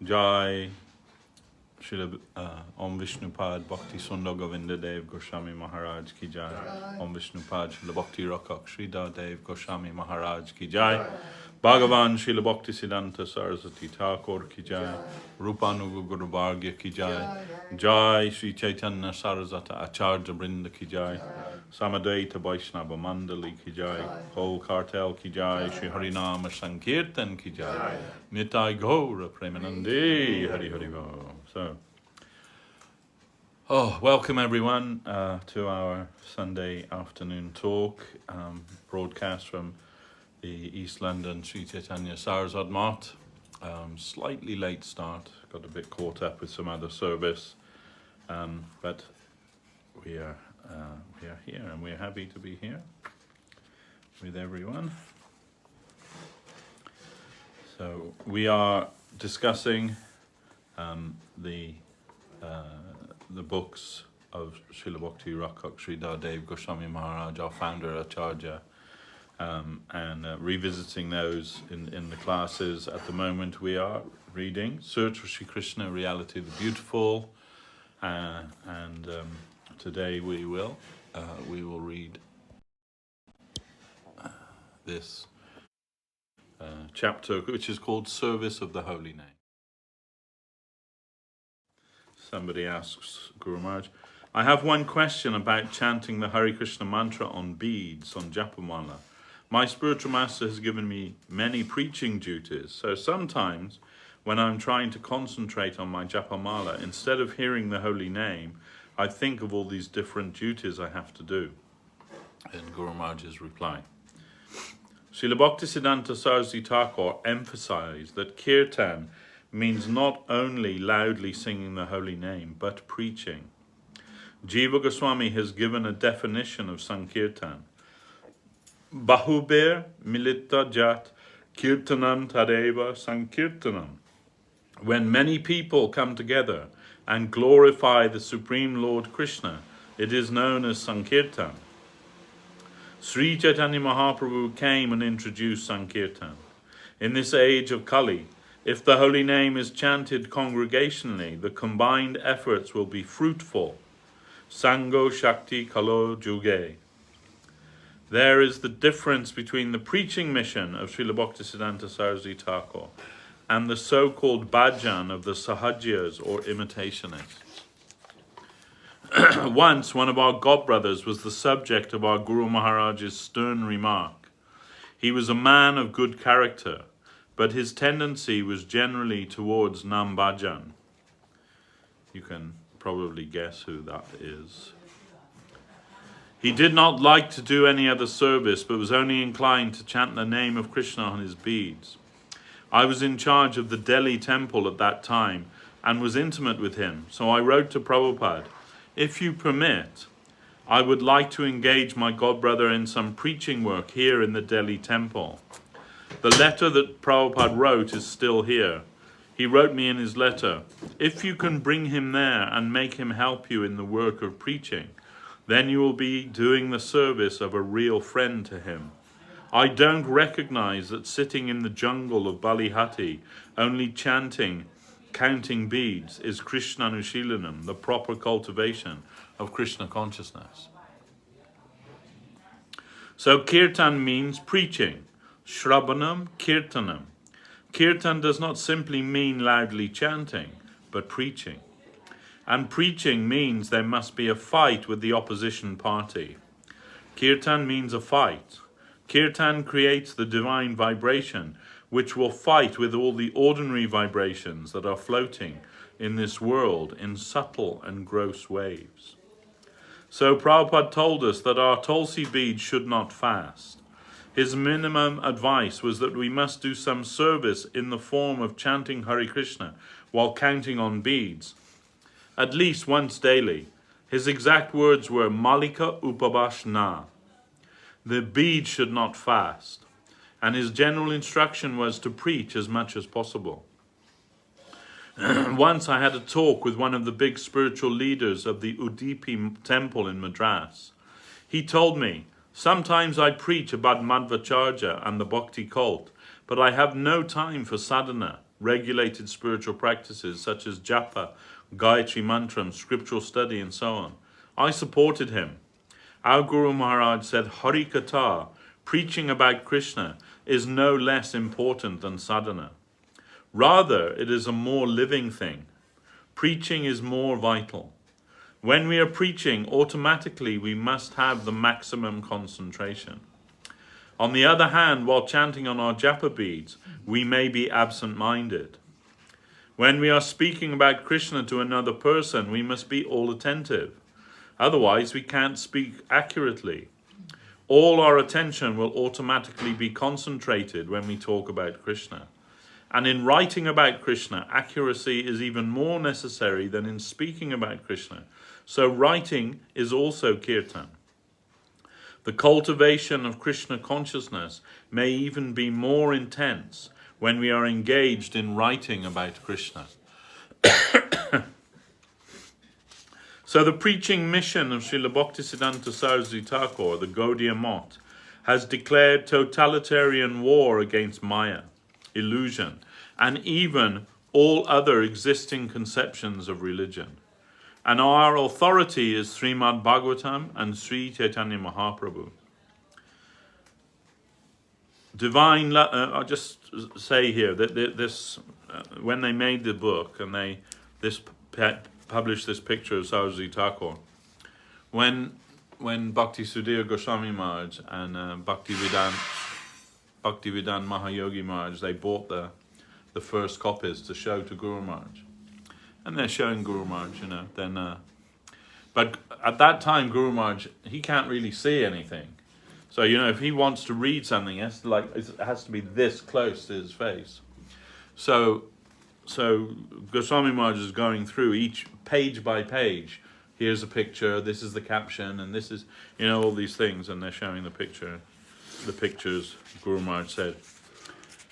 Jai Srila Om Vishnupad Bhakti Sundar Govinda Dev Goswami Maharaj ki Jai. Om Vishnupad Srila Bhakti Rakshak Sridhar Dev Goswami Maharaj ki Jai. Bhagavan Srila Bhakti Siddhanta Saraswati Thakur ki Jai. Rupanuga Guru Bhargya ki Jai. Jai Sri Chaitanya Saraswata Acharya Brinda ki Jai. Samadvaita Vaishnava Mandali ki Jai. Whole Cartel ki Jai. Sri Harinama Sankirtan ki Jai. Nitai Gaura Premanandi Hari Hari Bo. Welcome everyone to our Sunday afternoon talk, broadcast from the East London Sri Chaitanya Saraswat Math. Slightly late start, got a bit caught up with some other service, but we are here and we're happy to be here with everyone. So we are discussing the books of Srila Bhakti Rakshak Sridhar Dev Goswami Maharaj, our founder Acharya, and revisiting those in the classes. At the moment we are reading Search for Sri Krishna, Reality of the Beautiful, and today we will read this chapter, which is called Service of the Holy Name. Somebody asks Guru Maharaj, I have one question about chanting the Hare Krishna mantra on beads, on Japamala. My spiritual master has given me many preaching duties, so sometimes when I'm trying to concentrate on my Japamala, instead of hearing the holy name, I think of all these different duties I have to do. And Guru Maharaj's reply. Srila Bhaktisiddhanta Saraswati Thakur emphasized that kirtan means not only loudly singing the holy name, but preaching. Jiva Goswami has given a definition of Sankirtan. Bahubir milita jat kirtanam tadeva Sankirtanam. When many people come together and glorify the Supreme Lord Krishna, it is known as Sankirtan. Sri Chaitanya Mahaprabhu came and introduced Sankirtan. In this age of Kali, if the holy name is chanted congregationally, the combined efforts will be fruitful. Sango Shakti Kalo Juge. There is the difference between the preaching mission of Srila Bhaktisiddhanta Saraswati Thakur and the so-called bhajan of the sahajyas or imitationists. Once, one of our godbrothers was the subject of our Guru Maharaj's stern remark. He was a man of good character, but his tendency was generally towards nam bhajan. You can probably guess who that is. He did not like to do any other service, but was only inclined to chant the name of Krishna on his beads. I was in charge of the Delhi temple at that time and was intimate with him, so I wrote to Prabhupada, if you permit, I would like to engage my godbrother in some preaching work here in the Delhi temple. The letter that Prabhupada wrote is still here. He wrote me in his letter, if you can bring him there and make him help you in the work of preaching, then you will be doing the service of a real friend to him. I don't recognize that sitting in the jungle of Balihati, only chanting, counting beads, is Krishna Anushilanam, the proper cultivation of Krishna consciousness. So kirtan means preaching. Shravanam, kirtanam. Kirtan does not simply mean loudly chanting, but preaching. And preaching means there must be a fight with the opposition party. Kirtan means a fight. Kirtan creates the divine vibration, which will fight with all the ordinary vibrations that are floating in this world in subtle and gross waves. So Prabhupada told us that our Tulsi beads should not fast. His minimum advice was that we must do some service in the form of chanting Hare Krishna while counting on beads, at least once daily. His exact words were, Malika Upabash Na. The beads should not fast. And his general instruction was to preach as much as possible. Once I had a talk with one of the big spiritual leaders of the Udupi temple in Madras. He told me, sometimes I preach about Madhvacharya and the Bhakti cult, but I have no time for sadhana, regulated spiritual practices such as japa, Gayatri mantram, scriptural study, and so on. I supported him. Our Guru Maharaj said, Hari Katha, preaching about Krishna, is no less important than sadhana. Rather, it is a more living thing. Preaching is more vital. When we are preaching, automatically we must have the maximum concentration. On the other hand, while chanting on our japa beads, we may be absent-minded. When we are speaking about Krishna to another person, we must be all attentive. Otherwise, we can't speak accurately. All our attention will automatically be concentrated when we talk about Krishna. And in writing about Krishna, accuracy is even more necessary than in speaking about Krishna. So writing is also kirtan. The cultivation of Krishna consciousness may even be more intense when we are engaged in writing about Krishna. So the preaching mission of Srila Bhaktisiddhanta Saraswati Thakur, the Gaudiya Math, has declared totalitarian war against Maya, illusion, and even all other existing conceptions of religion. And our authority is Srimad Bhagavatam and Sri Chaitanya Mahaprabhu. I'll just say here that this, when they made the book and they published this picture of Saraswati Thakur, when Bhakti Sudhir Goswami Maharaj and Bhaktivedanta Mahayogi Maharaj, they bought the first copies to show to Guru Maharaj. And they're showing Guru Maharaj, but at that time, Guru Maharaj, he can't really see anything. So, if he wants to read something, it has to be this close to his face. So Goswami Maharaj is going through each page by page. Here's a picture, this is the caption, and this is, all these things, and they're showing the pictures, Guru Maharaj said.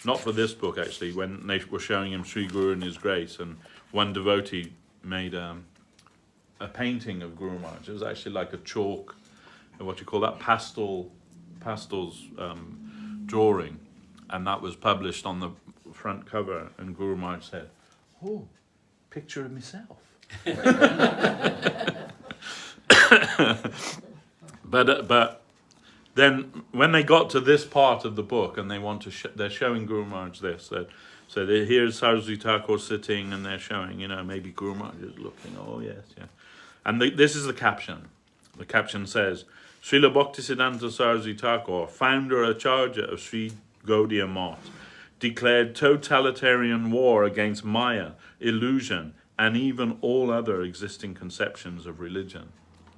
Not for this book, actually, when they were showing him Sri Guru and his grace, and one devotee made a painting of Guru Maharaj. It was actually like a chalk, pastels drawing, and that was published on the front cover, and Guru Maharaj said, "Oh, picture of myself." But then when they got to this part of the book and they want to they're showing Guru Maharaj this, so here's Saraswati Thakur sitting, and they're showing, maybe Guru Maharaj is looking, oh yes, yeah. And this is the caption. The caption says, Srila Bhaktisiddhanta Saraswati Thakur, founder Acharya of Sri Gaudiya Math, declared totalitarian war against Maya, illusion, and even all other existing conceptions of religion.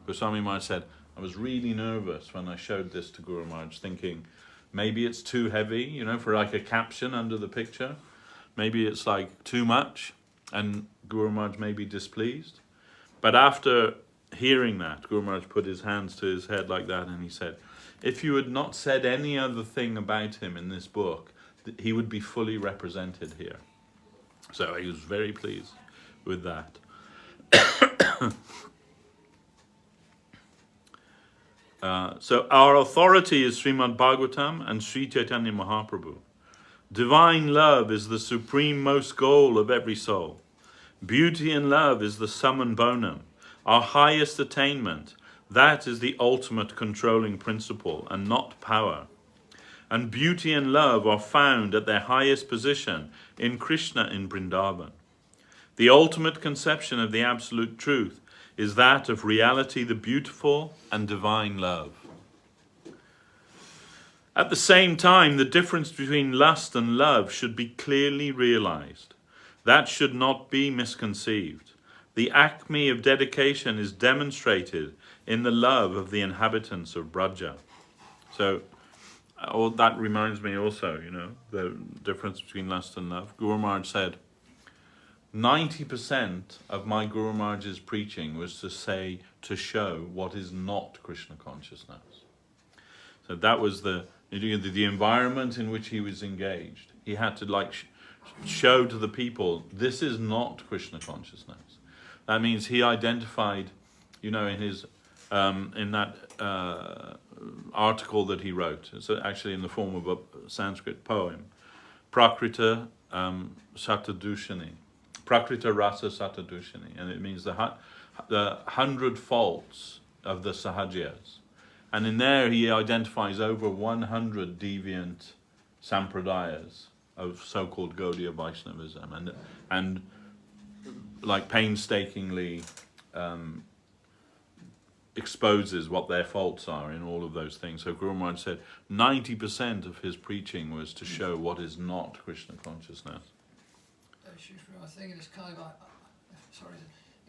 Goswami Maharaj said, I was really nervous when I showed this to Guru Maharaj, thinking maybe it's too heavy, for like a caption under the picture. Maybe it's like too much, and Guru Maharaj may be displeased. But after hearing that, Guru Maharaj put his hands to his head like that, and he said, if you had not said any other thing about him in this book, he would be fully represented here. So he was very pleased with that. So our authority is Srimad Bhagavatam and Sri Chaitanya Mahaprabhu. Divine love is the supreme most goal of every soul. Beauty and love is the summum bonum, our highest attainment. That is the ultimate controlling principle, and not power. And beauty and love are found at their highest position in Krishna in Vrindavan. The ultimate conception of the absolute truth is that of reality, the beautiful, and divine love. At the same time, the difference between lust and love should be clearly realized. That should not be misconceived. The acme of dedication is demonstrated in the love of the inhabitants of Braja. So, that reminds me also, the difference between lust and love. Guru Maharaj said, 90% of my Guru Maharaj's preaching was to show what is not Krishna consciousness. So that was the environment in which he was engaged. He had to show to the people, this is not Krishna consciousness. That means he identified, in his in that article that he wrote. It's actually in the form of a Sanskrit poem. Prakrita Satadushini, Prakrita Rasa Satadushini, and it means the 100 faults of the Sahajas. And in there he identifies over 100 deviant sampradayas of so-called Gaudiya Vaishnavism, and like painstakingly exposes what their faults are in all of those things. So Guru Maharaj said 90% of his preaching was to show what is not Krishna consciousness. I think it's kind of it's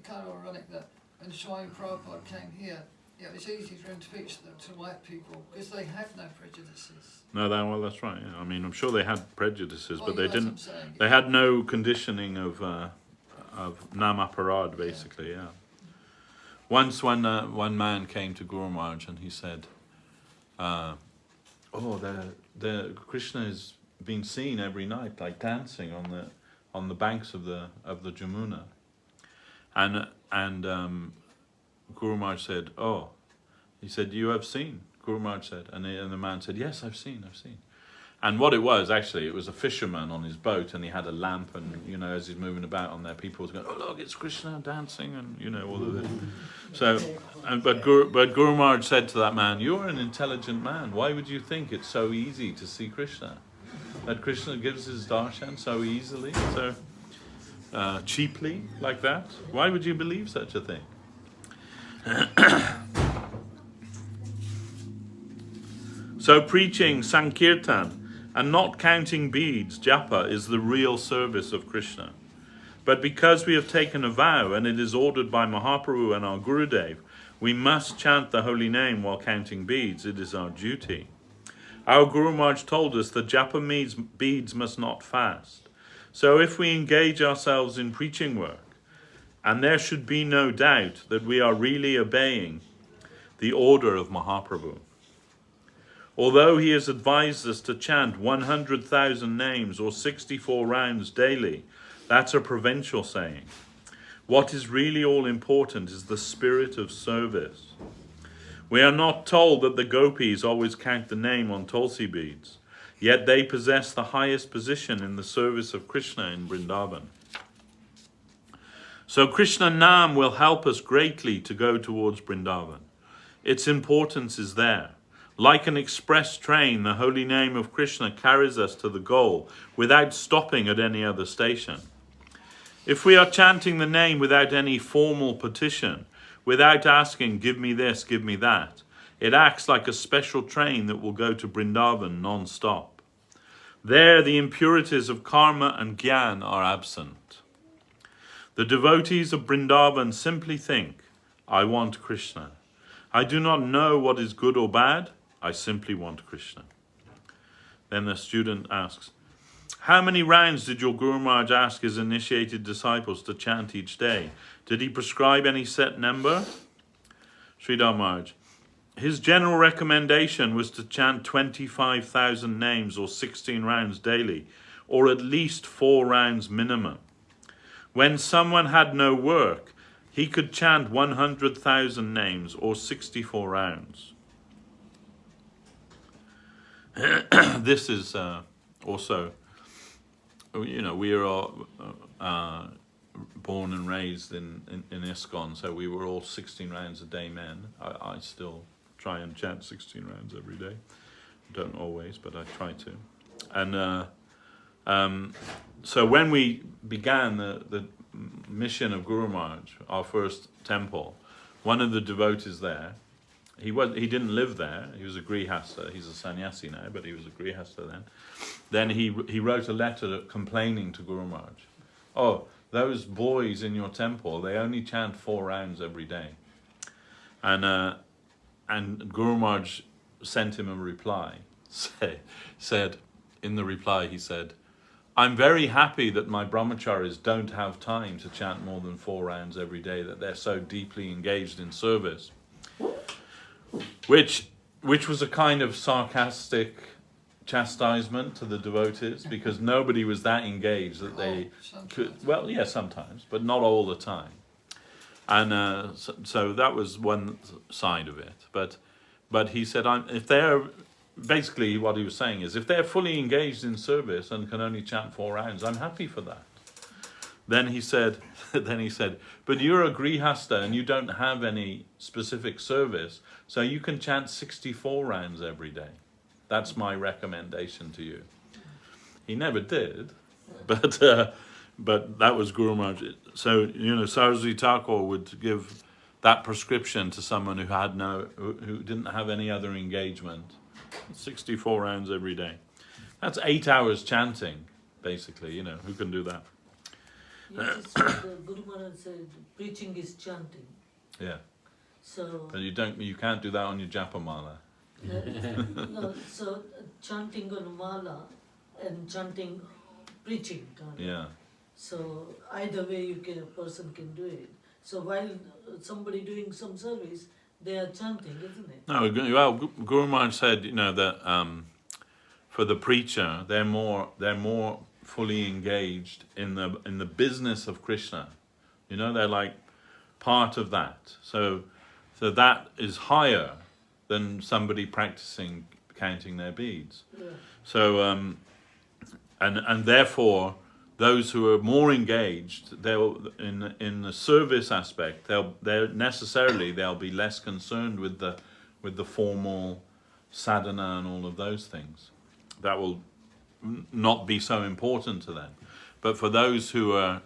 kind of ironic that when Swami Prabhupada came here, it's easy for him to preach to white people because they have no prejudices. No, well, that's right. Yeah. I mean, I'm sure they had prejudices, but they didn't. Saying, they had no conditioning of namaparad, basically. Yeah. Once, when one man came to Guru Maharaj and he said, "Oh, the Krishna is being seen every night, like dancing on the banks of the Jamuna," and Guru Maharaj said, "Oh," he said, "You have seen?" Guru Maharaj said, and the man said, "Yes, I've seen." And what it was a fisherman on his boat, and he had a lamp, and as he's moving about on there, people was going, "Oh look, it's Krishna dancing," and all of this. So, but Guru Maharaj said to that man, "You're an intelligent man. Why would you think it's so easy to see Krishna? That Krishna gives his darshan so easily, so cheaply like that? Why would you believe such a thing?" So preaching Sankirtan and not counting beads, japa, is the real service of Krishna. But because we have taken a vow, and it is ordered by Mahaprabhu and our Gurudev, we must chant the holy name while counting beads. It is our duty. Our Guru Maharaj told us that japa beads must not fast. So if we engage ourselves in preaching work, and there should be no doubt that we are really obeying the order of Mahaprabhu. Although he has advised us to chant 100,000 names or 64 rounds daily, that's a provincial saying. What is really all important is the spirit of service. We are not told that the gopis always count the name on tulsi beads, yet they possess the highest position in the service of Krishna in Vrindavan. So Krishna Nam will help us greatly to go towards Vrindavan. Its importance is there. Like an express train, the holy name of Krishna carries us to the goal without stopping at any other station. If we are chanting the name without any formal petition, without asking, "Give me this, give me that," it acts like a special train that will go to Vrindavan non-stop. There, the impurities of karma and gyan are absent. The devotees of Vrindavan simply think, "I want Krishna. I do not know what is good or bad. I simply want Krishna." Then the student asks, "How many rounds did your Guru Maharaj ask his initiated disciples to chant each day? Did he prescribe any set number?" Sridhar Maharaj, his general recommendation was to chant 25,000 names or 16 rounds daily, or at least 4 rounds minimum. When someone had no work, he could chant 100,000 names or 64 rounds. This is also, we are all, born and raised in ISKCON, so we were all 16 rounds a day men. I still try and chant 16 rounds every day. Don't always, but I try to. And so when we began the mission of Guru Maharaj, our first temple, one of the devotees there, he didn't live there. He was a grihasta. He's a sannyasi now, but he was a grihasta then. Then he wrote a letter complaining to Guru Maharaj. "Oh, those boys in your temple, they only chant 4 rounds every day." And Guru Maharaj sent him a reply. Said in the reply, he said, "I'm very happy that my brahmacharis don't have time to chant more than 4 rounds every day, that they're so deeply engaged in service." Which was a kind of sarcastic chastisement to the devotees, because nobody was that engaged that they could. Well, yeah, sometimes, but not all the time. And so that was one side of it. But he said, if they're basically what he was saying is, if they're fully engaged in service and can only chant 4 rounds, I'm happy for that. Then he said, but you're a grihasta and you don't have any specific service, so you can chant 64 rounds every day. That's my recommendation to you. He never did, but that was Guru Maharaj. So, Saraswati Thakur would give that prescription to someone who didn't have any other engagement. 64 rounds every day. That's 8 hours chanting, basically. Who can do that? Yes, the Guru Maharaj said preaching is chanting. Yeah. So. But you can't do that on your japa mala. No, so chanting on mala and chanting, preaching. Yeah. So either way, a person can do it. So while somebody doing some service, they are chanting, isn't it? No, well, Guru Maharaj said, that for the preacher, they're more fully engaged in the business of Krishna. They're like part of that. So that is higher than somebody practicing counting their beads. Yeah. So and therefore, those who are more engaged, they'll in the service aspect, they'll be less concerned with the formal sadhana and all of those things. That will not be so important to them. But for those who are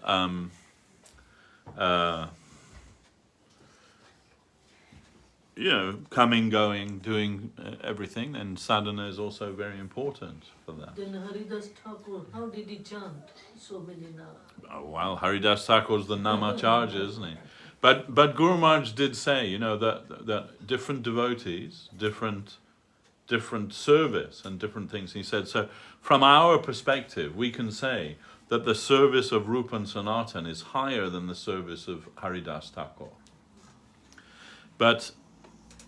coming, going, doing everything, then sadhana is also very important for that. Then Haridas Thakur, how did he chant so many now? Oh, well, Haridas Thakur's the Namacharya, isn't he? But Guru Maharaj did say, that different devotees, different service and different things. He said, so from our perspective, we can say that the service of Rupa and Sanatan is higher than the service of Haridas Thakur. But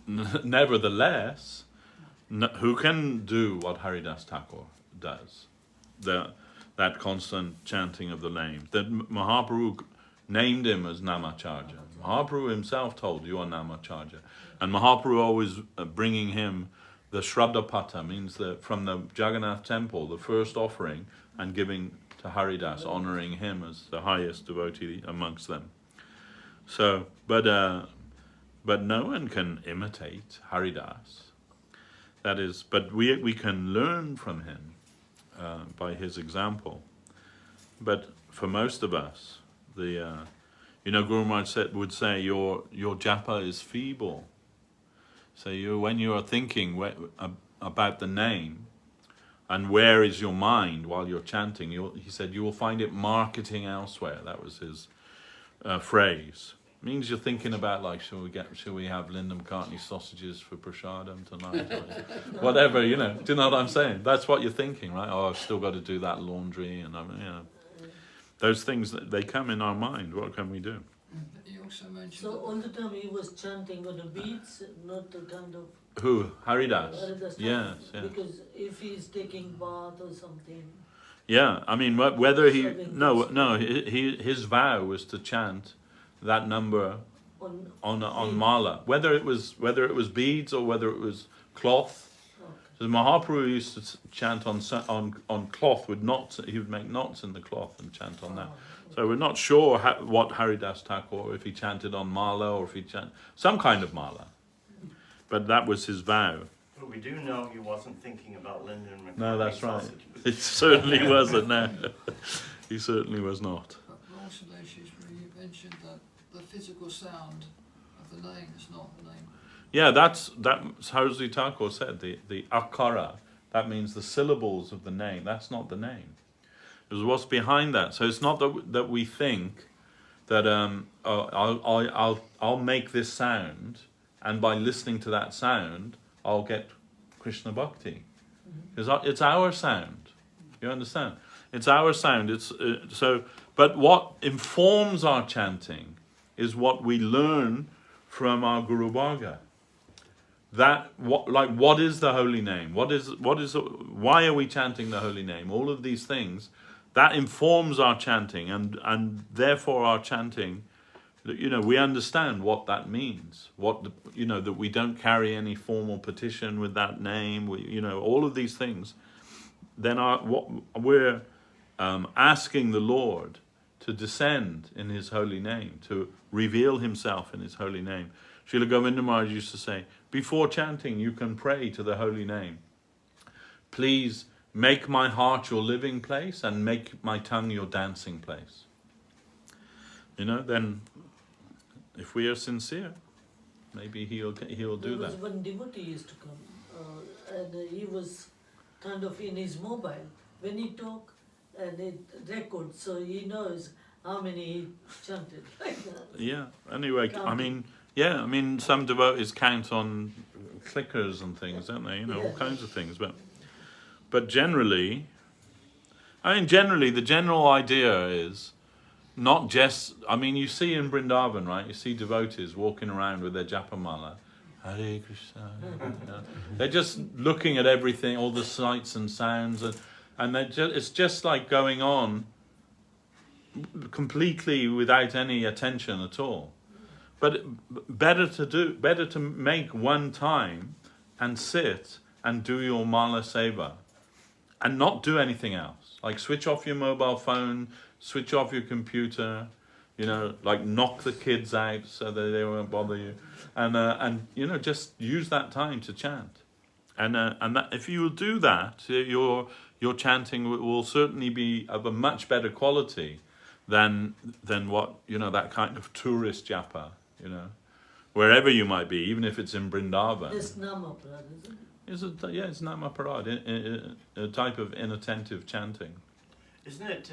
nevertheless, who can do what Haridas Thakur does? That constant chanting of the name. That Mahaprabhu named him as Namacharya. Mahaprabhu himself told, you are Namacharya. And Mahaprabhu always bringing him the Shraddhapata, means that from the Jagannath temple, the first offering, and giving to Haridas, honoring him as the highest devotee amongst them. So, but no one can imitate Haridas. That is, but we can learn from him by his example. But for most of us, Guru Maharaj would say your japa is feeble. So when you are thinking about the name, and where is your mind while you're chanting, he said you will find it marketing elsewhere. That was his phrase. It means you're thinking about, like, shall we have Linda McCartney sausages for prasadam tonight? Or whatever, do you know what I'm saying? That's what you're thinking, right? Oh, I've still got to do that laundry, and those things, they come in our mind. What can we do? He also mentioned So all the time he was chanting on the beats, not the kind of... Who? Haridas? Haridas Yes. Because if he's taking bath or something... Yeah, I mean, whether his vow was to chant that number on mala, whether it was beads or whether it was cloth. So Mahaprabhu used to chant on cloth with knots. He would make knots in the cloth and chant on that. So we're not sure what Haridas Thakur, if he chanted on mala or if he chanted some kind of mala, but that was his vow. But we do know he wasn't thinking about Linda and McCartney. No, that's right. sausages. It certainly wasn't. No, he certainly was not. But also the issues where you mentioned that the physical sound of the name is not the name. Yeah, that's Saraswati Thakur said, the akara, that means the syllables of the name. That's not the name. It's what's behind that. So it's not that we think that I'll make this sound, and by listening to that sound, I'll get Krishna Bhakti. Because it's our sound. You understand? It's our sound. But what informs our chanting is what we learn from our Guru Varga. What is the holy name? Why are we chanting the holy name? All of these things, that informs our chanting, and therefore our chanting You know, we understand what that means. You know, that we don't carry any formal petition with that name. You know, all of these things. Then we're asking the Lord to descend in His holy name, to reveal Himself in His holy name. Srila Govinda Maharaj used to say, before chanting, you can pray to the holy name. Please make my heart your living place and make my tongue your dancing place. You know, then if we are sincere, maybe he'll do There was that. one devotee used to come, and he was kind of in his mobile. When he talked, and it records, so he knows how many he chanted. Like that. Yeah. Anyway, Counting. I mean, some devotees count on clickers and things, don't they? You know, all Yeah. kinds of things. But generally, the general idea is not just. I mean, you see in Vrindavan, right? You see devotees walking around with their japamala. Hare Krishna. They're just looking at everything, all the sights and sounds, and it's just like going on completely without any attention at all. But better to make one time and sit and do your mala seva and not do anything else. Like switch off your mobile phone, switch off your computer, you know, like knock the kids out so that they won't bother you, and you know, just use that time to chant. And that, if you will do that, your chanting will certainly be of a much better quality than what, you know, that kind of tourist japa, you know, wherever you might be, even if it's in Vrindavan. This Namaprad, isn't it? Yeah, it's namaparad, a type of inattentive chanting. Isn't it,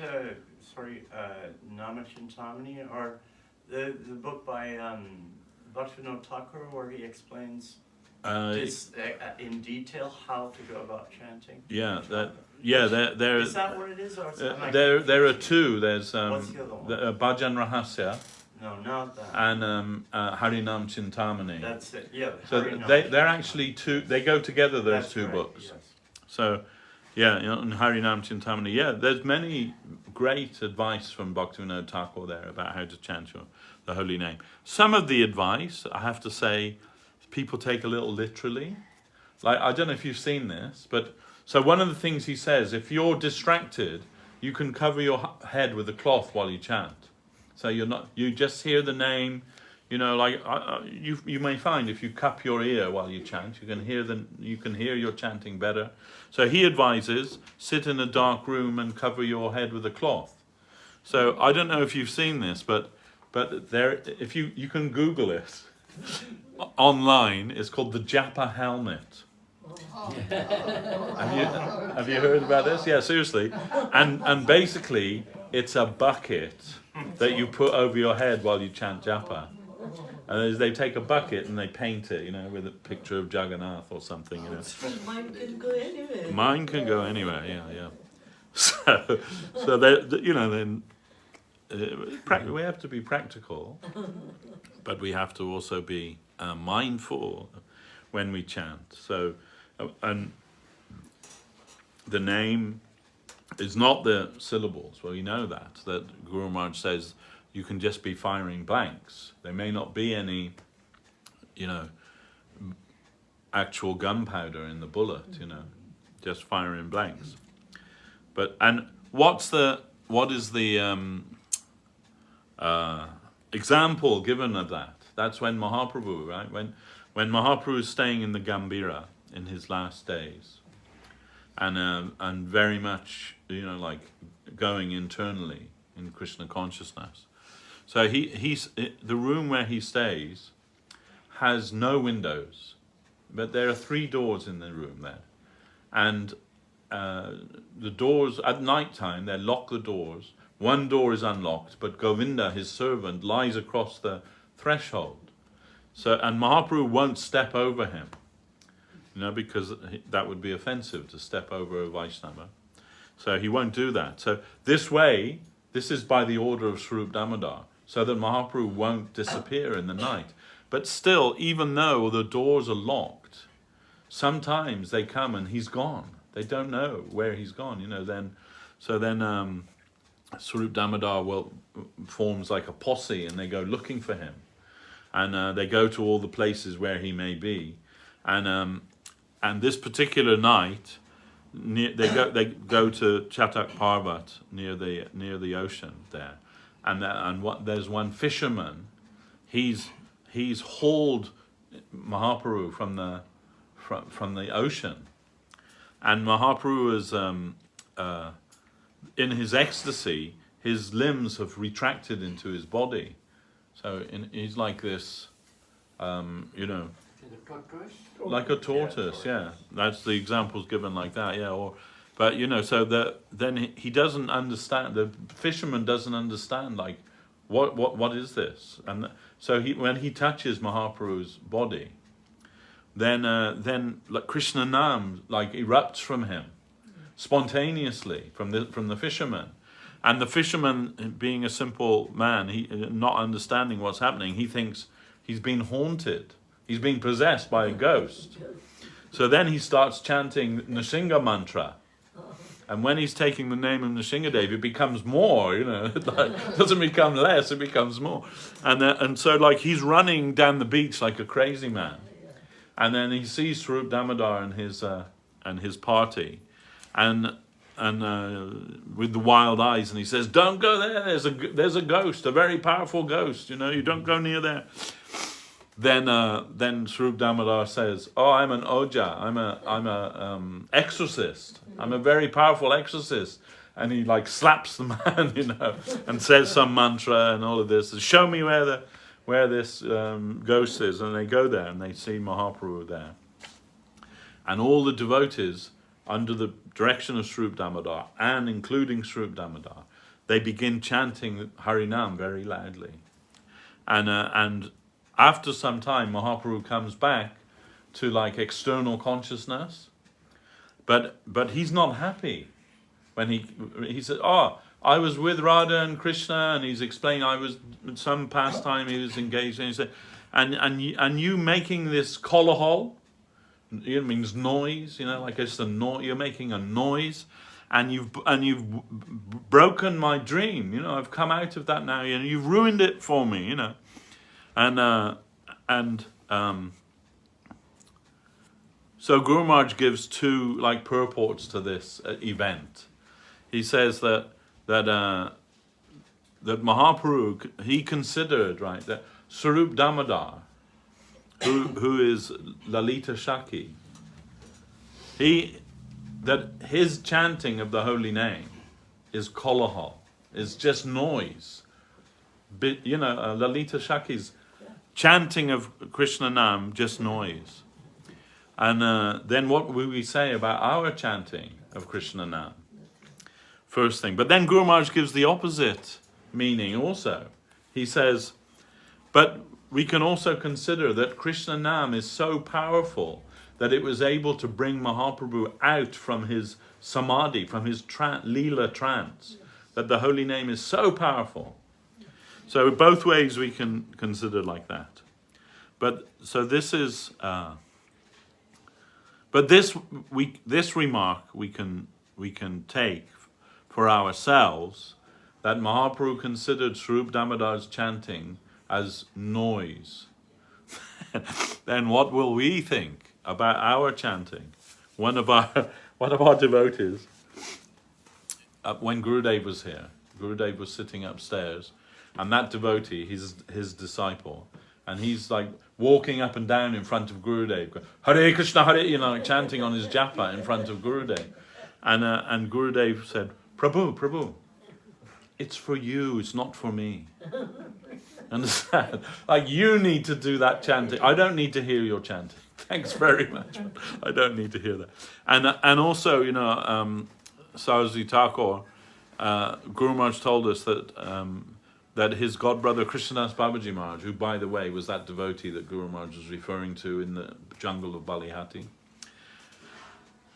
Nama Chintamani, or the book by Bhaktivinoda Thakur, where he explains in detail how to go about chanting? Yeah, there. Is that what it is? Or There are two. There's What's the other one? Bhajan Rahasya No, not that. and Harinam Chintamani. That's it, yeah. So they're actually two. They go together. Those That's two right, books. yes. So, yeah, you know, and Harinam Chintamani. Yeah, there's many great advice from Bhaktivinoda Thakur there about how to chant the holy name. Some of the advice, I have to say, people take a little literally. Like, I don't know if you've seen this, but so one of the things he says, if you're distracted, you can cover your head with a cloth while you chant. So you just hear the name, you know, like you may find if you cup your ear while you chant, you can hear your chanting better. So he advises, sit in a dark room and cover your head with a cloth. So I don't know if you've seen this, but there, if you can Google it online, it's called the Japa helmet. Have you heard about this? Yeah, seriously. And basically, it's a bucket that you put over your head while you chant japa. And they take a bucket and they paint it, you know, with a picture of Jagannath or something, you know. Mine can go anywhere. Mine can go anywhere, yeah. So they, you know, then we have to be practical, but we have to also be mindful when we chant. So, and the name is not the syllables. Well, you know that Guru Maharaj says you can just be firing blanks. There may not be any, you know, actual gunpowder in the bullet, you know, just firing blanks. But, and what is the example given of that? That's when Mahaprabhu, right? When Mahaprabhu is staying in the Gambhira in his last days, and very much, you know, like going internally in Krishna consciousness. So he's the room where he stays has no windows, but there are 3 doors in the room there, and the doors at night time they lock the doors. One door is unlocked, but Govinda, his servant, lies across the threshold. So, and Mahaprabhu won't step over him, you know, because that would be offensive to step over a Vaishnava. So he won't do that. So this way, this is by the order of Swarup Damodar, so that Mahaprabhu won't disappear in the night. But still, even though the doors are locked, sometimes they come and he's gone. They don't know where he's gone, you know. Then Swarup Damodar forms like a posse, and they go looking for him, and they go to all the places where he may be, and this particular night, they go to Chatak Parvat near the ocean there, and there's one fisherman. He's hauled Mahaprabhu from the ocean, and Mahaprabhu is in his ecstasy, his limbs have retracted into his body, so he's like this, like a tortoise. Yeah, that's the examples given like that. Yeah, but so then he doesn't understand. The fisherman doesn't understand, like, what is this? And so when he touches Mahaprabhu's body, then like Krishna Nam like erupts from him spontaneously from the fisherman, and the fisherman, being a simple man, he not understanding what's happening, he thinks he's been haunted, he's been possessed by a ghost. So then he starts chanting Nrsimha mantra. And when he's taking the name of Nrsimhadev, it becomes more, it doesn't become less, it becomes more. And so like he's running down the beach like a crazy man. And then he sees Swarup Damodar and his party, and with the wild eyes, and he says, "Don't go there. There's a ghost, a very powerful ghost. You don't go near there." Then Swarup Damodar says, "Oh, I'm an Oja. I'm a exorcist. I'm a very powerful exorcist." And he like slaps the man, and says some mantra and all of this. Show me where this ghost is. And they go there and they see Mahaprabhu there. And all the devotees, under the direction of Swarup Damodar, and including Swarup Damodar, they begin chanting Harinam very loudly. And after some time, Mahaprabhu comes back to like external consciousness, but he's not happy when he said, "Oh, I was with Radha and Krishna," and he's explaining, "I was in some pastime he was engaged in." He said, "And you making this kolahol, it means noise, like it's a noise. You're making a noise, and you've broken my dream. I've come out of that now. You've ruined it for me. So Guru Maharaj gives two like purports to this event. He says that Mahaprabhu, he considered, right, that Swarup Damodar, who is Lalita Shaki, that his chanting of the holy name is kolahol, is just noise. Lalita Shaki's chanting of Krishna Nam, just noise. And then what will we say about our chanting of Krishna Nam? First thing. But then Guru Maharaj gives the opposite meaning also. He says, but we can also consider that Krishna Nam is so powerful that it was able to bring Mahaprabhu out from his samadhi, from his Leela trance, that the holy name is so powerful. So both ways we can consider like that. But so this is, but this remark we can take for ourselves, that Mahaprabhu considered Swarup Damodar's chanting as noise. Then what will we think about our chanting? One of our devotees, when Gurudev was here, Gurudev was sitting upstairs, and that devotee, his disciple, and he's like walking up and down in front of Gurudev, Hare Krishna, Hare, like chanting on his japa in front of Gurudev. And Gurudev said, Prabhu, it's for you, it's not for me. Understand? Like, you need to do that chanting. I don't need to hear your chanting. Thanks very much. I don't need to hear that. And also, Saraswat Thakur, Guru Maharaj told us that his godbrother Krishnadas Babaji Maharaj, who by the way was that devotee that Guru Maharaj was referring to in the jungle of Balihati,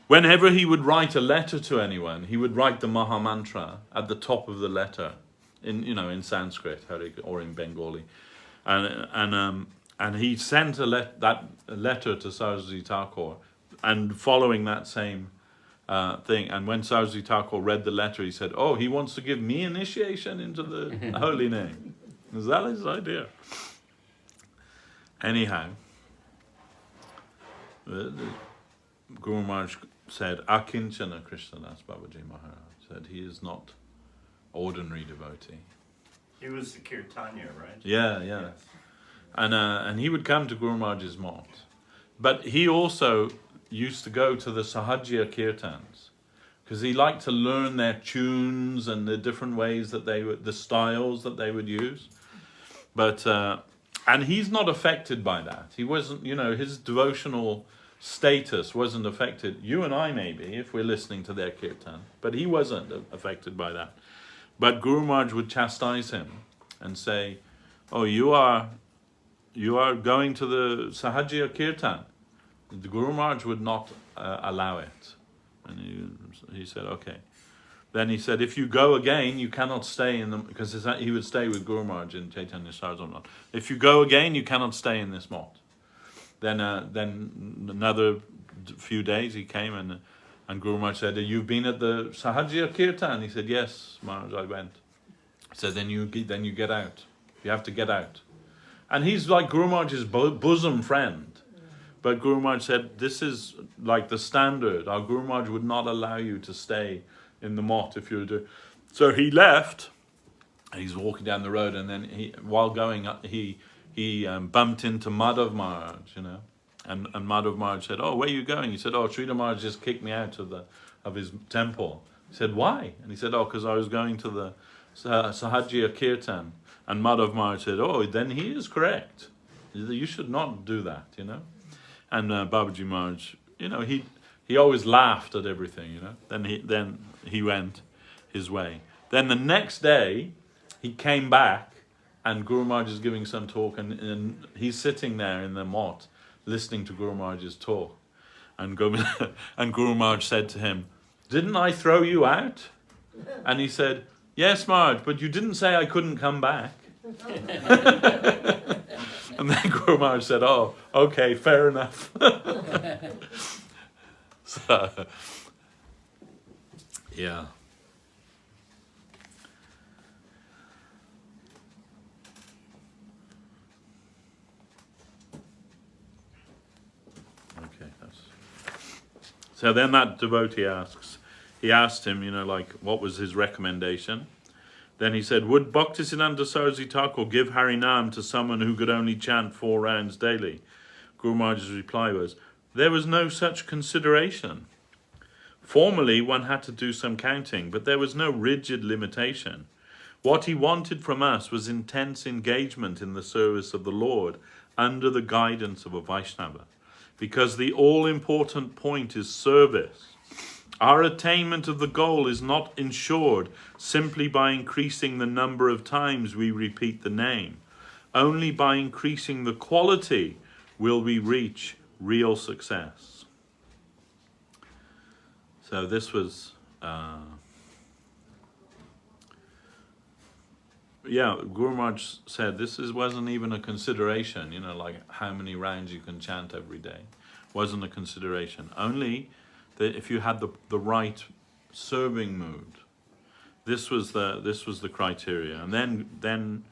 whenever he would write a letter to anyone, he would write the Maha Mantra at the top of the letter, in Sanskrit or in Bengali, and he sent that letter to Saraswat Thakur, and following that same thing. And when Saraswati Thakur read the letter, he said, "Oh, he wants to give me initiation into the holy name." Is that his idea? Anyhow, the Guru Maharaj said, Akincana Krishnadas Babaji Maharaj said he is not ordinary devotee. He was the Kirtanya, right? Yeah. Yes. And he would come to Guru Maharaj's mott. But he also used to go to the Sahajya Kirtans, because he liked to learn their tunes and the different ways that they would, the styles that they would use. But, and he's not affected by that. He wasn't, his devotional status wasn't affected. You and I maybe, if we're listening to their kirtan, but he wasn't affected by that. But Guru Maharaj would chastise him and say, "Oh, you are going to the Sahajya Kirtan." The Guru Maharaj would not allow it. And he said, "Okay." Then he said, "If you go again, you cannot stay in the..." Because he would stay with Guru Maharaj in Chaitanya Saraswat. "If you go again, you cannot stay in this mott." Then another few days he came and Guru Maharaj said, "You've been at the Sahajya Kirtan?" He said, "Yes, Maharaj, I went." He said, then you get out. You have to get out." And he's like Guru Maharaj's bosom friend. But Guru Maharaj said, "This is like the standard. Our Guru Maharaj would not allow you to stay in the mott if you were to..." So he left. He's walking down the road, and then while going up, he bumped into Madhav Maharaj, and Madhav Maharaj said, "Oh, where are you going?" He said, "Oh, Sridhar Maharaj just kicked me out of his temple." He said, "Why?" And he said, "Oh, because I was going to the Sahajya Kirtan." And Madhav Maharaj said, "Oh, then he is correct. You should not do that, And Babaji Maharaj, he always laughed at everything, Then he went his way. Then the next day, he came back, and Guru Maharaj is giving some talk, and he's sitting there in the mott, listening to Guru Maharaj's talk. And Guru Maharaj said to him, "Didn't I throw you out?" And he said, "Yes, Maharaj, but you didn't say I couldn't come back." And then Guru Maharaj said, "Oh, okay, fair enough." So, yeah. So then that devotee asked him, what was his recommendation? Then he said, "Would Bhaktisiddhanta Saraswati Thakur give Harinam to someone who could only chant 4 rounds daily?" Guru Maharaj's reply was, "There was no such consideration. Formerly one had to do some counting, but there was no rigid limitation. What he wanted from us was intense engagement in the service of the Lord under the guidance of a Vaishnava. Because the all-important point is service. Our attainment of the goal is not ensured simply by increasing the number of times we repeat the name. Only by increasing the quality will we reach real success." So this was, Guru Maharaj said wasn't even a consideration, like how many rounds you can chant every day. Wasn't a consideration. Only that if you had the right serving mood, this was the criteria, and then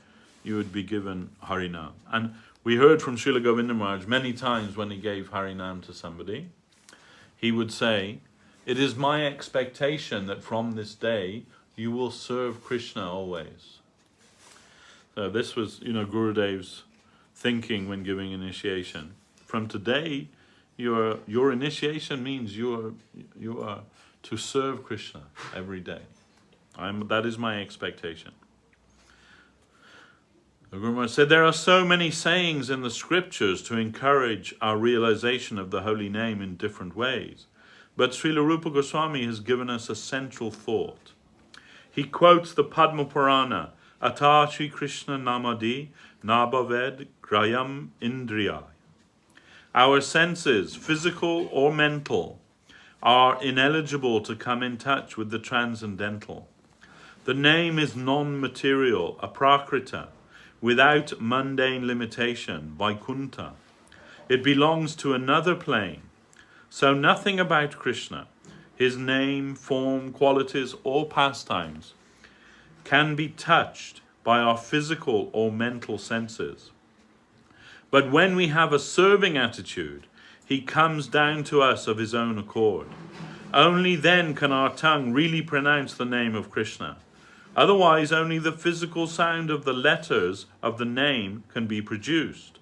you would be given Harinam. And we heard from Srila Govinda Maharaj many times when he gave Harinam to somebody, he would say, "It is my expectation that from this day you will serve Krishna always." So this was, Gurudev's thinking when giving initiation. From today, your initiation means you are to serve Krishna every day. That is my expectation. The Guru Maharaj said, "There are so many sayings in the scriptures to encourage our realization of the holy name in different ways. But Srila Rupa Goswami has given us a central thought. He quotes the Padma Purana, Ata Shri Krishna Namadi Nabhaved Grayam Indriya. Our senses, physical or mental, are ineligible to come in touch with the transcendental. The name is non-material, aprakrita, without mundane limitation, Vaikuntha. It belongs to another plane. So nothing about Krishna, his name, form, qualities, or pastimes, can be touched by our physical or mental senses. But when we have a serving attitude, he comes down to us of his own accord. Only then can our tongue really pronounce the name of Krishna. Otherwise, only the physical sound of the letters of the name can be produced.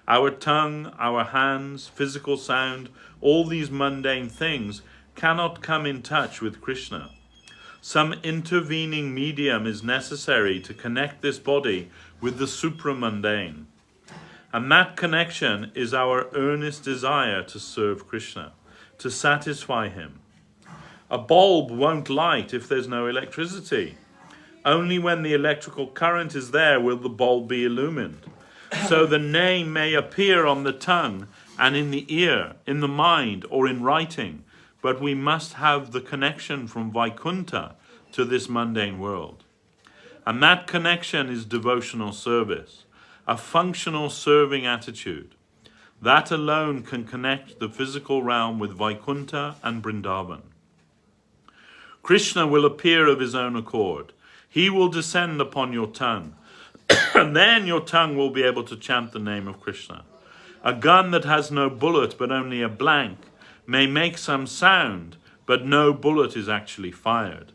Our tongue, our hands, physical sound, all these mundane things cannot come in touch with Krishna. Some intervening medium is necessary to connect this body with the supramundane. And that connection is our earnest desire to serve Krishna, to satisfy him. A bulb won't light if there's no electricity. Only when the electrical current is there will the bulb be illumined. So the name may appear on the tongue and in the ear, in the mind, or in writing, but we must have the connection from Vaikuntha to this mundane world. And that connection is devotional service, a functional serving attitude. That alone can connect the physical realm with Vaikuntha and Vrindavan. Krishna will appear of his own accord. He will descend upon your tongue, and then your tongue will be able to chant the name of Krishna. A gun that has no bullet but only a blank may make some sound, but no bullet is actually fired.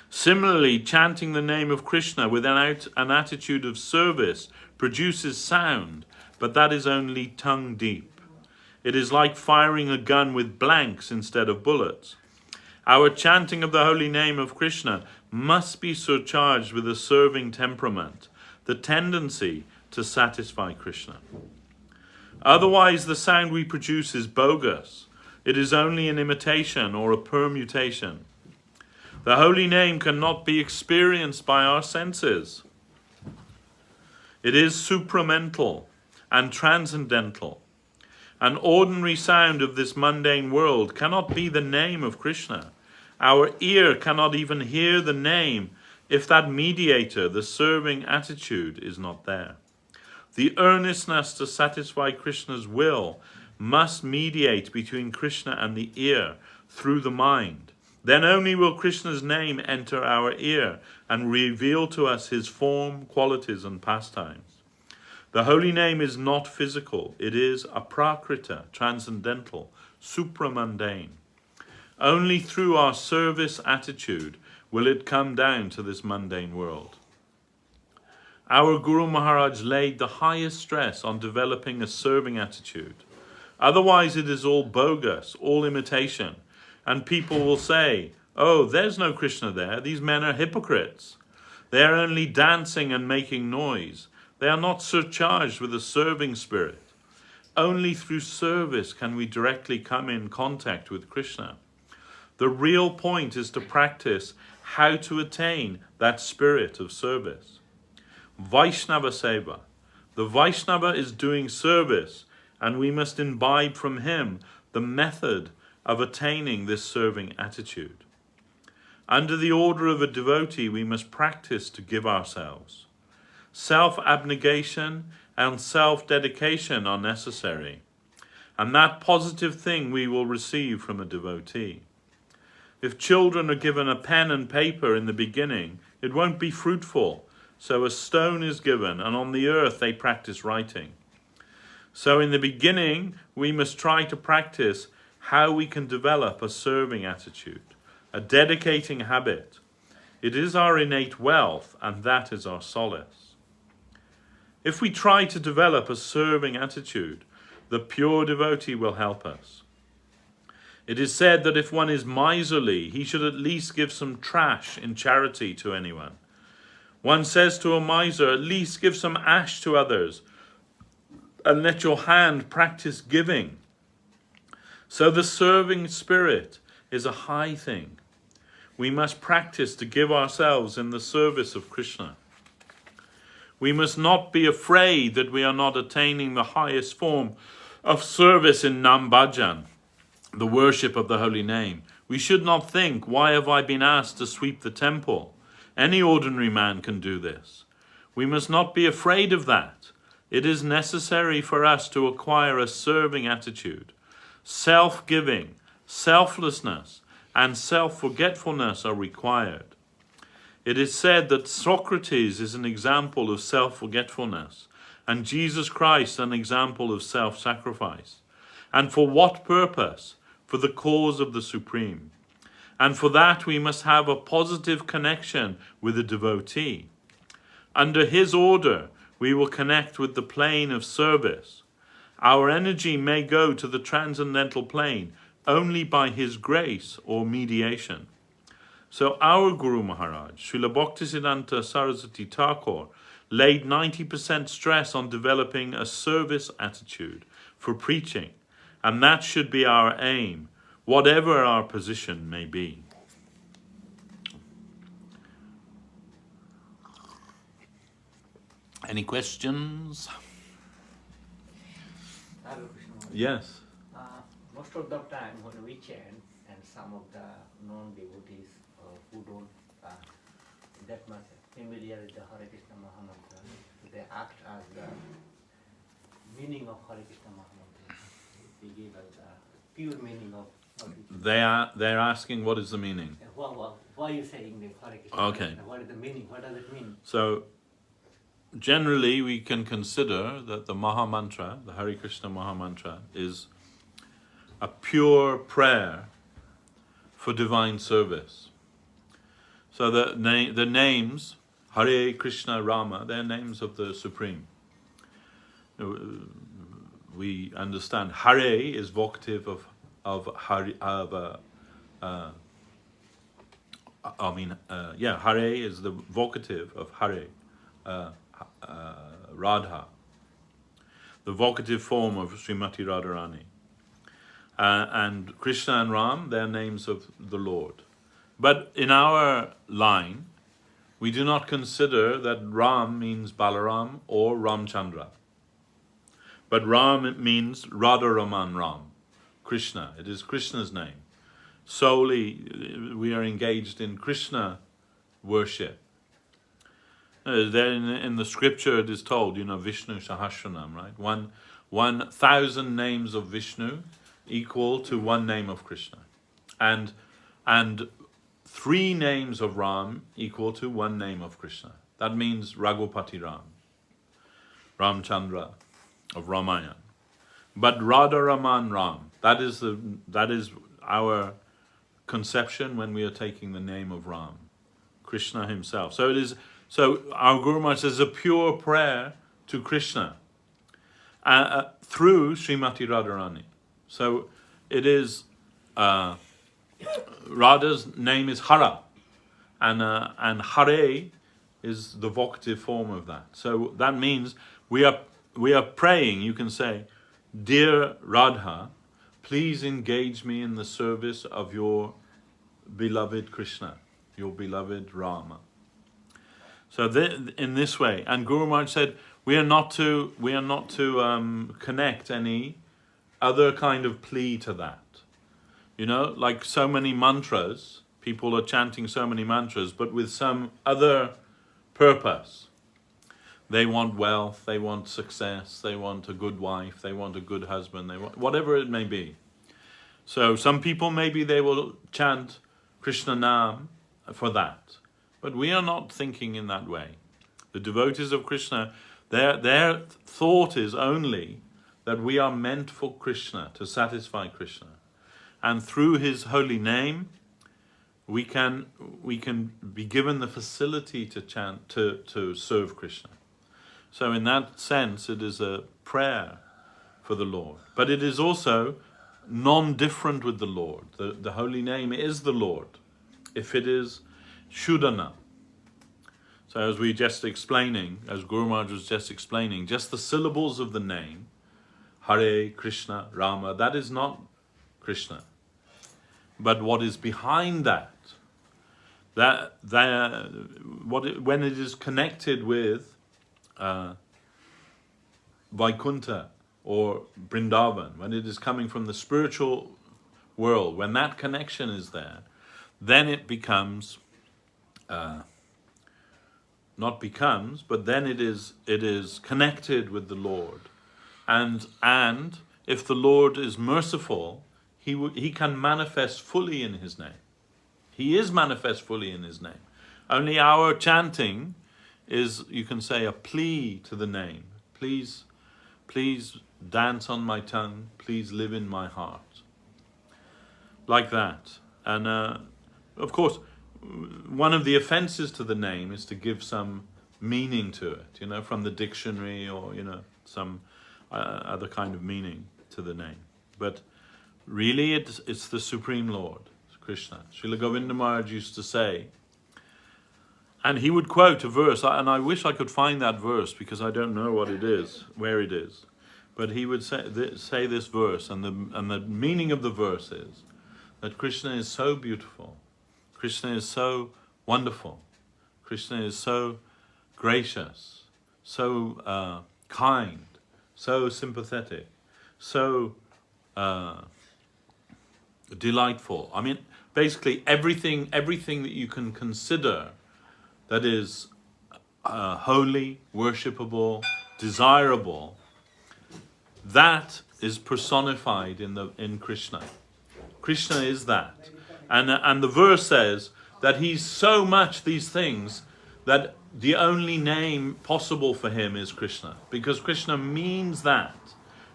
Similarly, chanting the name of Krishna without an attitude of service produces sound, but that is only tongue deep. It is like firing a gun with blanks instead of bullets. Our chanting of the holy name of Krishna must be surcharged with a serving temperament, the tendency to satisfy Krishna. Otherwise, the sound we produce is bogus. It is only an imitation or a permutation. The holy name cannot be experienced by our senses. It is supramental and transcendental. An ordinary sound of this mundane world cannot be the name of Krishna. Our ear cannot even hear the name if that mediator, the serving attitude, is not there. The earnestness to satisfy Krishna's will must mediate between Krishna and the ear through the mind. Then only will Krishna's name enter our ear and reveal to us his form, qualities, and pastimes. The holy name is not physical. It is aprakrita, transcendental, supramundane. Only through our service attitude will it come down to this mundane world. Our Guru Maharaj laid the highest stress on developing a serving attitude. Otherwise it is all bogus, all imitation. And people will say, oh, there's no Krishna there. These men are hypocrites. They are only dancing and making noise. They are not surcharged with a serving spirit. Only through service can we directly come in contact with Krishna. The real point is to practice how to attain that spirit of service. Vaishnava Seva. The Vaishnava is doing service, and we must imbibe from him the method of attaining this serving attitude. Under the order of a devotee, we must practice to give ourselves. Self-abnegation and self-dedication are necessary, and that positive thing we will receive from a devotee. If children are given a pen and paper in the beginning, it won't be fruitful, so a stone is given, and on the earth they practice writing. So in the beginning, we must try to practice how we can develop a serving attitude, a dedicating habit. It is our innate wealth, and that is our solace. If we try to develop a serving attitude, the pure devotee will help us. It is said that if one is miserly, he should at least give some trash in charity to anyone. One says to a miser, at least give some ash to others, and let your hand practice giving. So the serving spirit is a high thing. We must practice to give ourselves in the service of Krishna. We must not be afraid that we are not attaining the highest form of service in Nam Bhajan, the worship of the holy name. We should not think, why have I been asked to sweep the temple? Any ordinary man can do this. We must not be afraid of that. It is necessary for us to acquire a serving attitude, self-giving, selflessness and self-forgetfulness are required. It is said that Socrates is an example of self-forgetfulness, and Jesus Christ an example of self-sacrifice. And for what purpose? For the cause of the Supreme. And for that we must have a positive connection with the devotee. Under his order, we will connect with the plane of service. Our energy may go to the transcendental plane only by his grace or mediation. So our Guru Maharaj, Srila Bhaktisiddhanta Saraswati Thakur, laid 90% stress on developing a service attitude for preaching, and that should be our aim, whatever our position may be. Any questions? Yes. Most of the time when we chant, and some of the non-devotees who don't that much familiar with the Hare Krishna Mahamantra, they act as the meaning of Hare Krishna Mahamantra. They give us the pure meaning of Hare Krishna. They're asking what is the meaning. Why are you saying the Hare Krishna? Okay. What is the meaning? What does it mean? So generally we can consider that the Mahamantra, the Hare Krishna Mahamantra, is a pure prayer for divine service. So the names, Hare Krishna Rama, they're names of the Supreme. We understand Hare is vocative of Hare, Hare is the vocative of Hare, Radha, the vocative form of Srimati Radharani. And Krishna and Ram, they're names of the Lord. But in our line, we do not consider that Ram means Balaram or Ramchandra. But Ram means Radharaman Ram, Krishna. It is Krishna's name. Solely, we are engaged in Krishna worship. Then in the scripture it is told, Vishnu Sahasranam, right? 1,000 names of Vishnu equal to one name of Krishna. And 3 names of Ram equal to one name of Krishna. That means Raghupati Ram, Ramchandra of Ramayana. But Radharaman Ram, that is our conception when we are taking the name of Ram, Krishna himself. So our Guru Maharaj says a pure prayer to Krishna through Srimati Radharani. So it is Radha's name is Hara, and Hare is the vocative form of that. So that means we are praying. You can say, "Dear Radha, please engage me in the service of your beloved Krishna, your beloved Rama." So in this way, and Guru Maharaj said, we are not to connect any other kind of plea to that. Like so many mantras, people are chanting so many mantras, but with some other purpose. They want wealth, they want success, they want a good wife, they want a good husband, they want whatever it may be. So some people, maybe they will chant Krishna Nam for that. But we are not thinking in that way. The devotees of Krishna, their thought is only that we are meant for Krishna, to satisfy Krishna. And through his holy name, we can be given the facility to chant, to serve Krishna. So in that sense, it is a prayer for the Lord. But it is also non-different with the Lord. The holy name is the Lord, if it is Shuddhana. So as we just explaining, as Guru Maharaj was just explaining, just the syllables of the name, Hare Krishna Rama, that is not Krishna. But what is behind that, when it is connected with Vaikuntha or Vrindavan, when it is coming from the spiritual world, when that connection is there, then it becomes, not becomes, but then it is connected with the Lord. And if the Lord is merciful, he can manifest fully in his name. He is manifest fully in his name. Only our chanting is, you can say, a plea to the name. Please, please dance on my tongue. Please live in my heart. Like that. And of course, one of the offenses to the name is to give some meaning to it, from the dictionary or, some other kind of meaning to the name. But really it's the Supreme Lord, Krishna. Srila Govinda Maharaj used to say, and he would quote a verse, and I wish I could find that verse because I don't know what it is, where it is. But he would say this verse, and the meaning of the verse is that Krishna is so beautiful, Krishna is so wonderful, Krishna is so gracious, so kind, so sympathetic, so delightful. I mean, basically everything that you can consider that is holy, worshipable, desirable, that is personified in Krishna. Krishna is that. And the verse says that he's so much these things that the only name possible for him is Krishna. Because Krishna means that.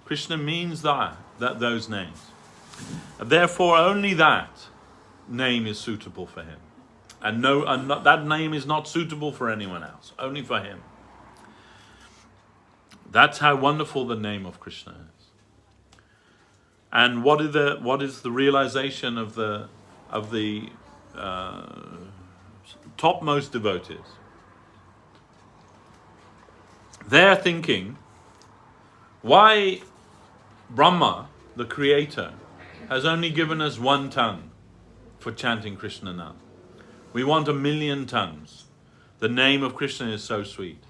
Krishna means that those names. Therefore, only that name is suitable for him. And that name is not suitable for anyone else, only for him. That's how wonderful the name of Krishna is. And what is the realization of the topmost devotees? They're thinking, why Brahma, the creator, has only given us one tongue for chanting Krishna Nam. We want 1,000,000 tongues. The name of Krishna is so sweet.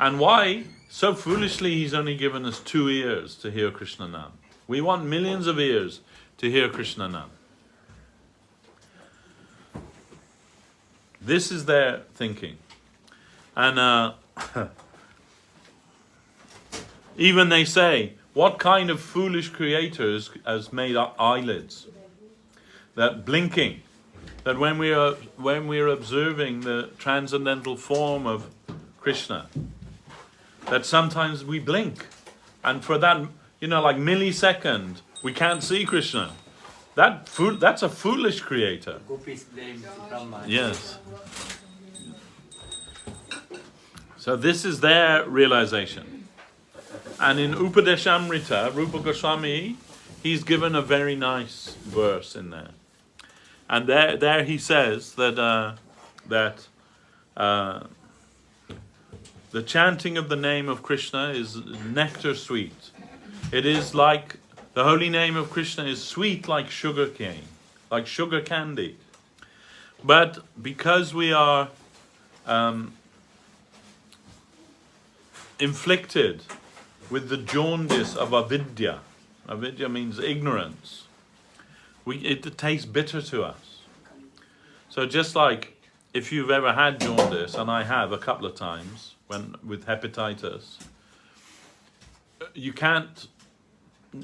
And why, so foolishly, he's only given us 2 ears to hear Krishna Nam. We want millions of ears to hear Krishna Nam. This is their thinking. And even they say, what kind of foolish creator has made eyelids? That blinking, that when we are observing the transcendental form of Krishna, that sometimes we blink, and for that, like millisecond, we can't see Krishna. That's a foolish creator. Yes. So this is their realization. And in Upadeshamrita, Rupa Goswami, he's given a very nice verse in there. And there he says that the chanting of the name of Krishna is nectar sweet. It is like, the holy name of Krishna is sweet like sugar cane, like sugar candy. But because we are inflicted with the jaundice of avidya means ignorance, it tastes bitter to us. So just like if you've ever had jaundice, and I have a couple of times with hepatitis,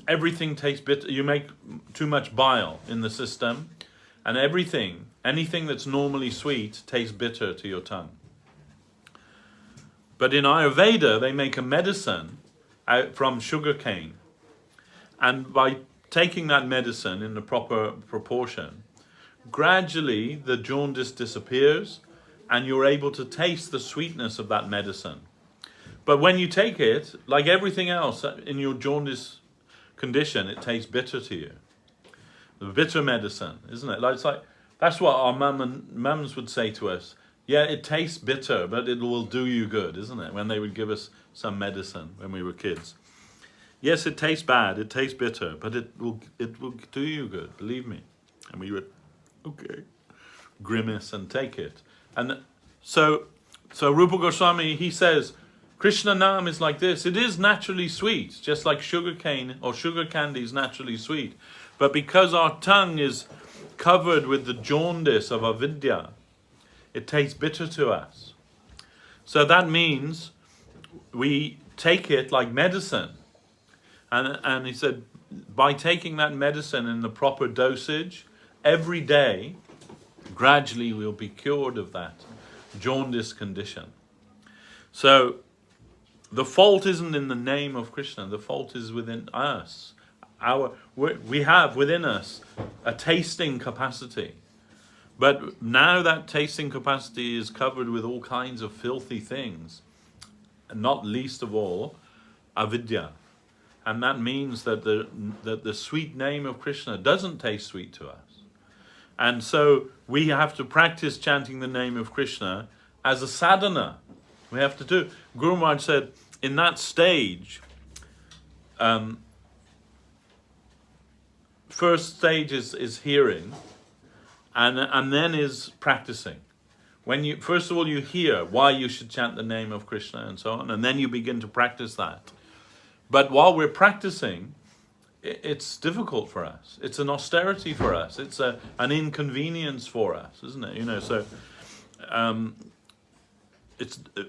everything tastes bitter. You make too much bile in the system, and anything that's normally sweet tastes bitter to your tongue. But in Ayurveda, they make a medicine out from sugar cane, and by taking that medicine in the proper proportion, gradually the jaundice disappears, and you're able to taste the sweetness of that medicine. But when you take it, like everything else in your jaundice condition, it tastes bitter to you. The bitter medicine, isn't it? That's what our mums would say to us. Yeah, it tastes bitter, but it will do you good, isn't it? When they would give us some medicine when we were kids. Yes, it tastes bad, it tastes bitter, but it will do you good, believe me. And we would, okay, grimace and take it. And so Rupa Goswami, he says, Krishna Nam is like this. It is naturally sweet, just like sugar cane or sugar candy is naturally sweet. But because our tongue is covered with the jaundice of avidya, it tastes bitter to us. So that means we take it like medicine. And he said, by taking that medicine in the proper dosage every day, gradually we'll be cured of that jaundice condition. So the fault isn't in the name of Krishna, the fault is within us. We have within us a tasting capacity. But now that tasting capacity is covered with all kinds of filthy things, and not least of all, avidya. And that means that the sweet name of Krishna doesn't taste sweet to us. And so we have to practice chanting the name of Krishna as a sadhana. We have to do. Guru Maharaj said, in that stage, first stage is hearing, and then is practicing. When you first of all you hear why you should chant the name of Krishna and so on, and then you begin to practice that. But while we're practicing, it's difficult for us. It's an austerity for us. It's an inconvenience for us, isn't it? You know, so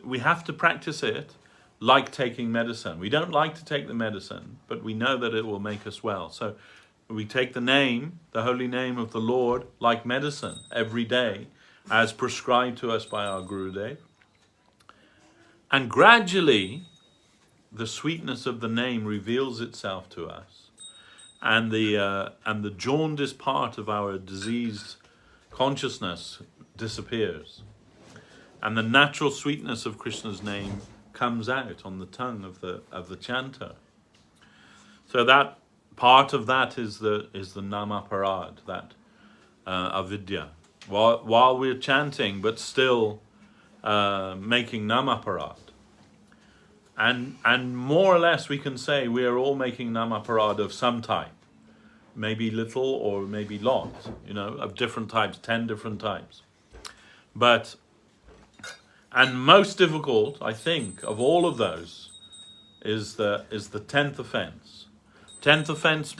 we have to practice it like taking medicine. We don't like to take the medicine, but we know that it will make us well. So we take the name, the holy name of the Lord, like medicine every day, as prescribed to us by our Gurudev. And gradually, the sweetness of the name reveals itself to us, and the jaundiced part of our diseased consciousness disappears, and the natural sweetness of Krishna's name comes out on the tongue of the chanter. So that part of that is the namaparad, that avidya. While we're chanting, but still making namaparad. And more or less we can say we are all making namaparad of some type. Maybe little or maybe lots, you know, of different types, 10 different types. And most difficult, I think, of all of those is the 10th offense. 10th offense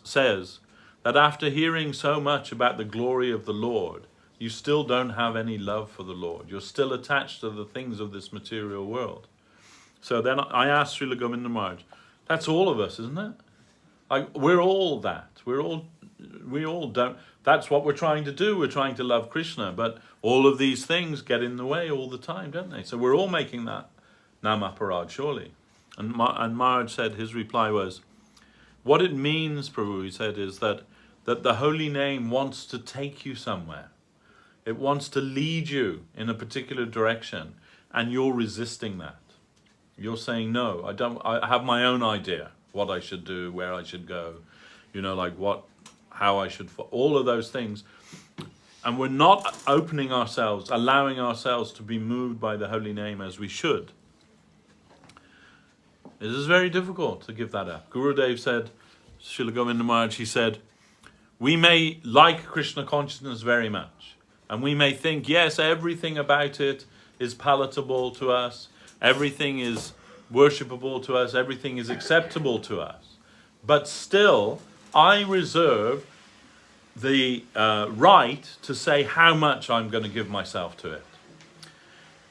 says that after hearing so much about the glory of the Lord, you still don't have any love for the Lord. You're still attached to the things of this material world. So then I asked Srila Guru Maharaj, that's all of us, isn't it? Like, we're all that. We all don't. That's what we're trying to do. We're trying to love Krishna, but all of these things get in the way all the time, don't they? So we're all making that namaparad, surely. And Maharaj said, his reply was, what it means, Prabhu, he said, is that the holy name wants to take you somewhere. It wants to lead you in a particular direction, and you're resisting that. You're saying, no, I have my own idea, what I should do, where I should go, you know, like how I should, all of those things. And we're not opening ourselves, allowing ourselves to be moved by the holy name as we should. It is very difficult to give that up. Gurudev said, Srila Guru Maharaj, he said, we may like Krishna consciousness very much, and we may think, yes, everything about it is palatable to us, everything is worshipable to us, everything is acceptable to us. But still, I reserve the right to say how much I'm going to give myself to it.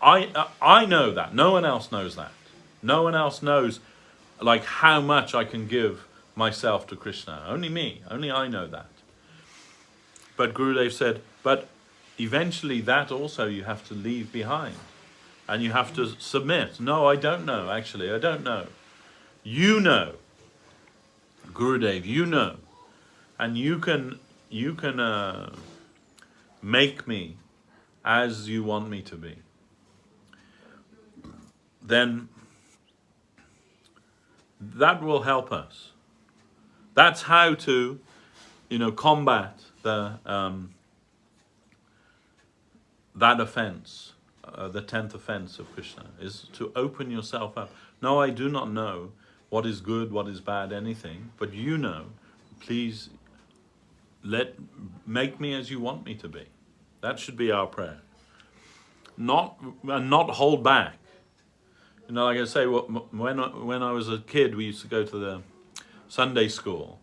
I know that. No one else knows that. No one else knows like how much I can give myself to Krishna. Only me. Only I know that. But Gurudev said, but eventually that also you have to leave behind. And you have to submit. No, I don't know, actually. I don't know. You know. Gurudev, you know. And you can make me as you want me to be. Then that will help us. That's how to, combat that offense, the 10th offense of Krishna, is to open yourself up. No, I do not know what is good, what is bad, anything, but you know. Please make me as you want me to be. That should be our prayer. Not hold back. Like I say, when I was a kid, we used to go to the Sunday school,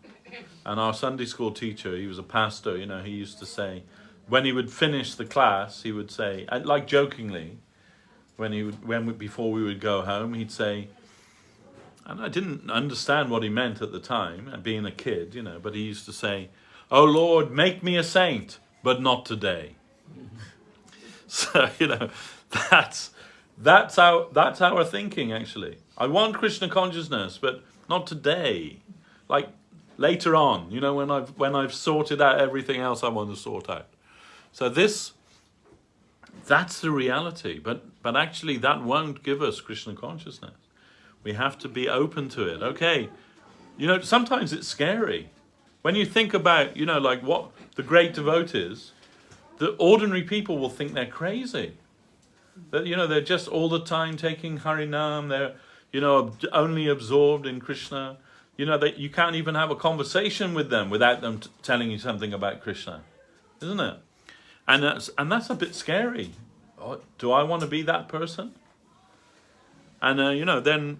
and our Sunday school teacher, he was a pastor, he used to say, when he would finish the class, he would say, like jokingly, before we would go home, he'd say, And I didn't understand what he meant at the time, being a kid, but he used to say, "Oh Lord, make me a saint, but not today." So, that's our thinking, actually. I want Krishna consciousness, but not today. Like later on, when I've sorted out everything else I want to sort out. So that's the reality. But actually that won't give us Krishna consciousness. We have to be open to it. Okay, sometimes it's scary. When you think about, like what the great devotees, the ordinary people will think they're crazy. That, they're just all the time taking Harinam, they're, only absorbed in Krishna. That you can't even have a conversation with them without them telling you something about Krishna. Isn't it? And that's a bit scary. Oh, do I want to be that person? And, then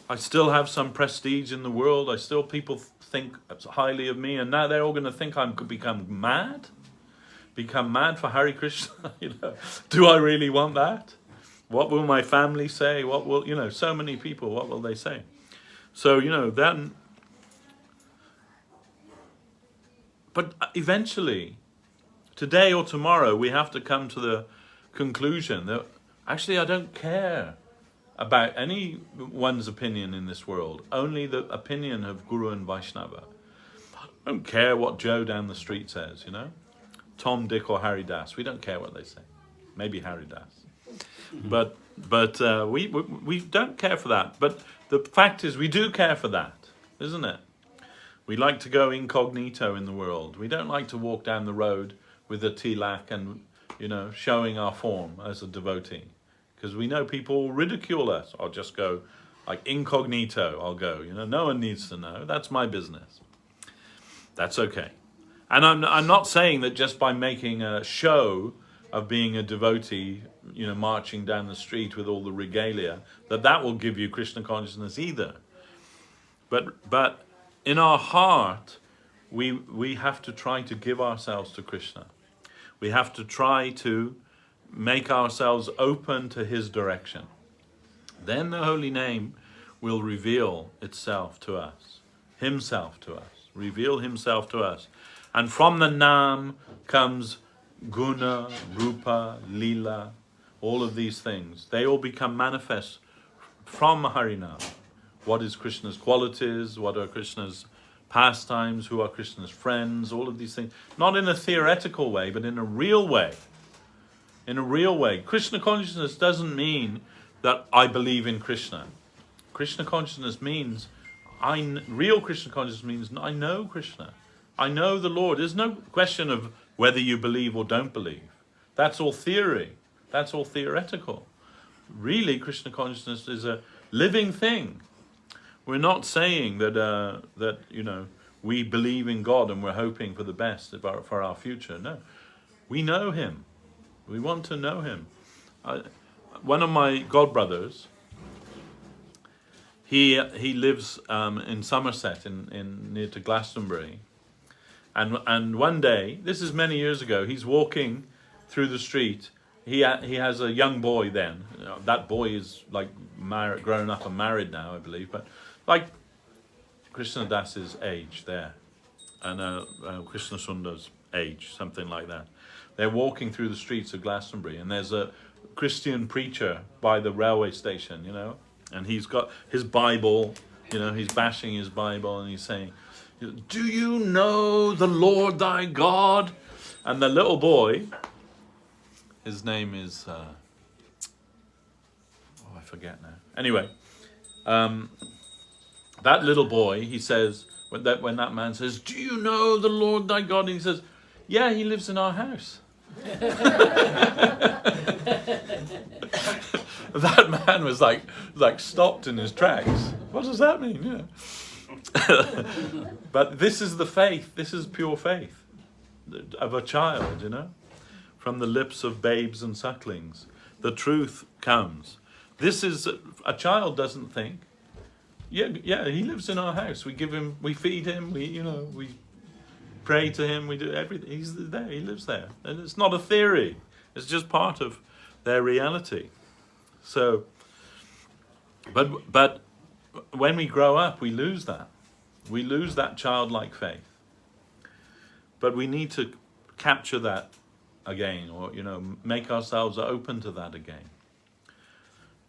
I still have some prestige in the world. People think highly of me, and now they're all going to think I'm become mad for Hare Krishna. Do I really want that? What will my family say? What will, so many people, what will they say? So, then, but eventually, today or tomorrow, we have to come to the conclusion that actually I don't care about anyone's opinion in this world, only the opinion of Guru and Vaishnava. I don't care what Joe down the street says, Tom, Dick or Harry Das. We don't care what they say. Maybe Harry Das. But we don't care for that. But the fact is we do care for that, isn't it? We like to go incognito in the world. We don't like to walk down the road with a tilak and, showing our form as a devotee. Because we know people will ridicule us. I'll just go like incognito, I'll go. No one needs to know. That's my business. That's okay. And I'm not saying that just by making a show of being a devotee, marching down the street with all the regalia, that will give you Krishna consciousness either. But in our heart, we have to try to give ourselves to Krishna. We have to try to make ourselves open to his direction. Then the holy name will reveal itself to us, himself to us, reveal himself to us. And from the Nam comes Guna, Rupa, Lila, all of these things. They all become manifest from Harinam. What is Krishna's qualities? What are Krishna's pastimes? Who are Krishna's friends? All of these things. Not in a theoretical way, but in a real way. In a real way. Krishna consciousness doesn't mean that I believe in Krishna. Krishna consciousness means, real Krishna consciousness means I know Krishna. I know the Lord. There's no question of whether you believe or don't believe. That's all theory. That's all theoretical. Really, Krishna consciousness is a living thing. We're not saying that we believe in God and we're hoping for the best for our future. No, we know him. We want to know him. One of my godbrothers, he lives in Somerset, in near to Glastonbury, and one day, this is many years ago, he's walking through the street. He has a young boy then. That boy is like grown up and married now, I believe, but like Krishna Das's age there, and Krishna Sundar's age, something like that. They're walking through the streets of Glastonbury, and there's a Christian preacher by the railway station, and he's got his Bible, he's bashing his Bible, and he's saying, "Do you know the Lord thy God?" And the little boy, his name is, I forget now. Anyway, that little boy, he says, when that man says, "Do you know the Lord thy God?" And he says, "Yeah, he lives in our house." That man was like stopped in his tracks. What does that mean? Yeah. But this is the faith. This is pure faith of a child, from the lips of babes and sucklings. The truth comes. This is a child doesn't think. Yeah, he lives in our house. We feed him. We pray to him. We do everything. He's there. He lives there, and it's not a theory. It's just part of their reality. So But when we grow up, we lose that. We lose that childlike faith. But we need to capture that again, or make ourselves open to that again.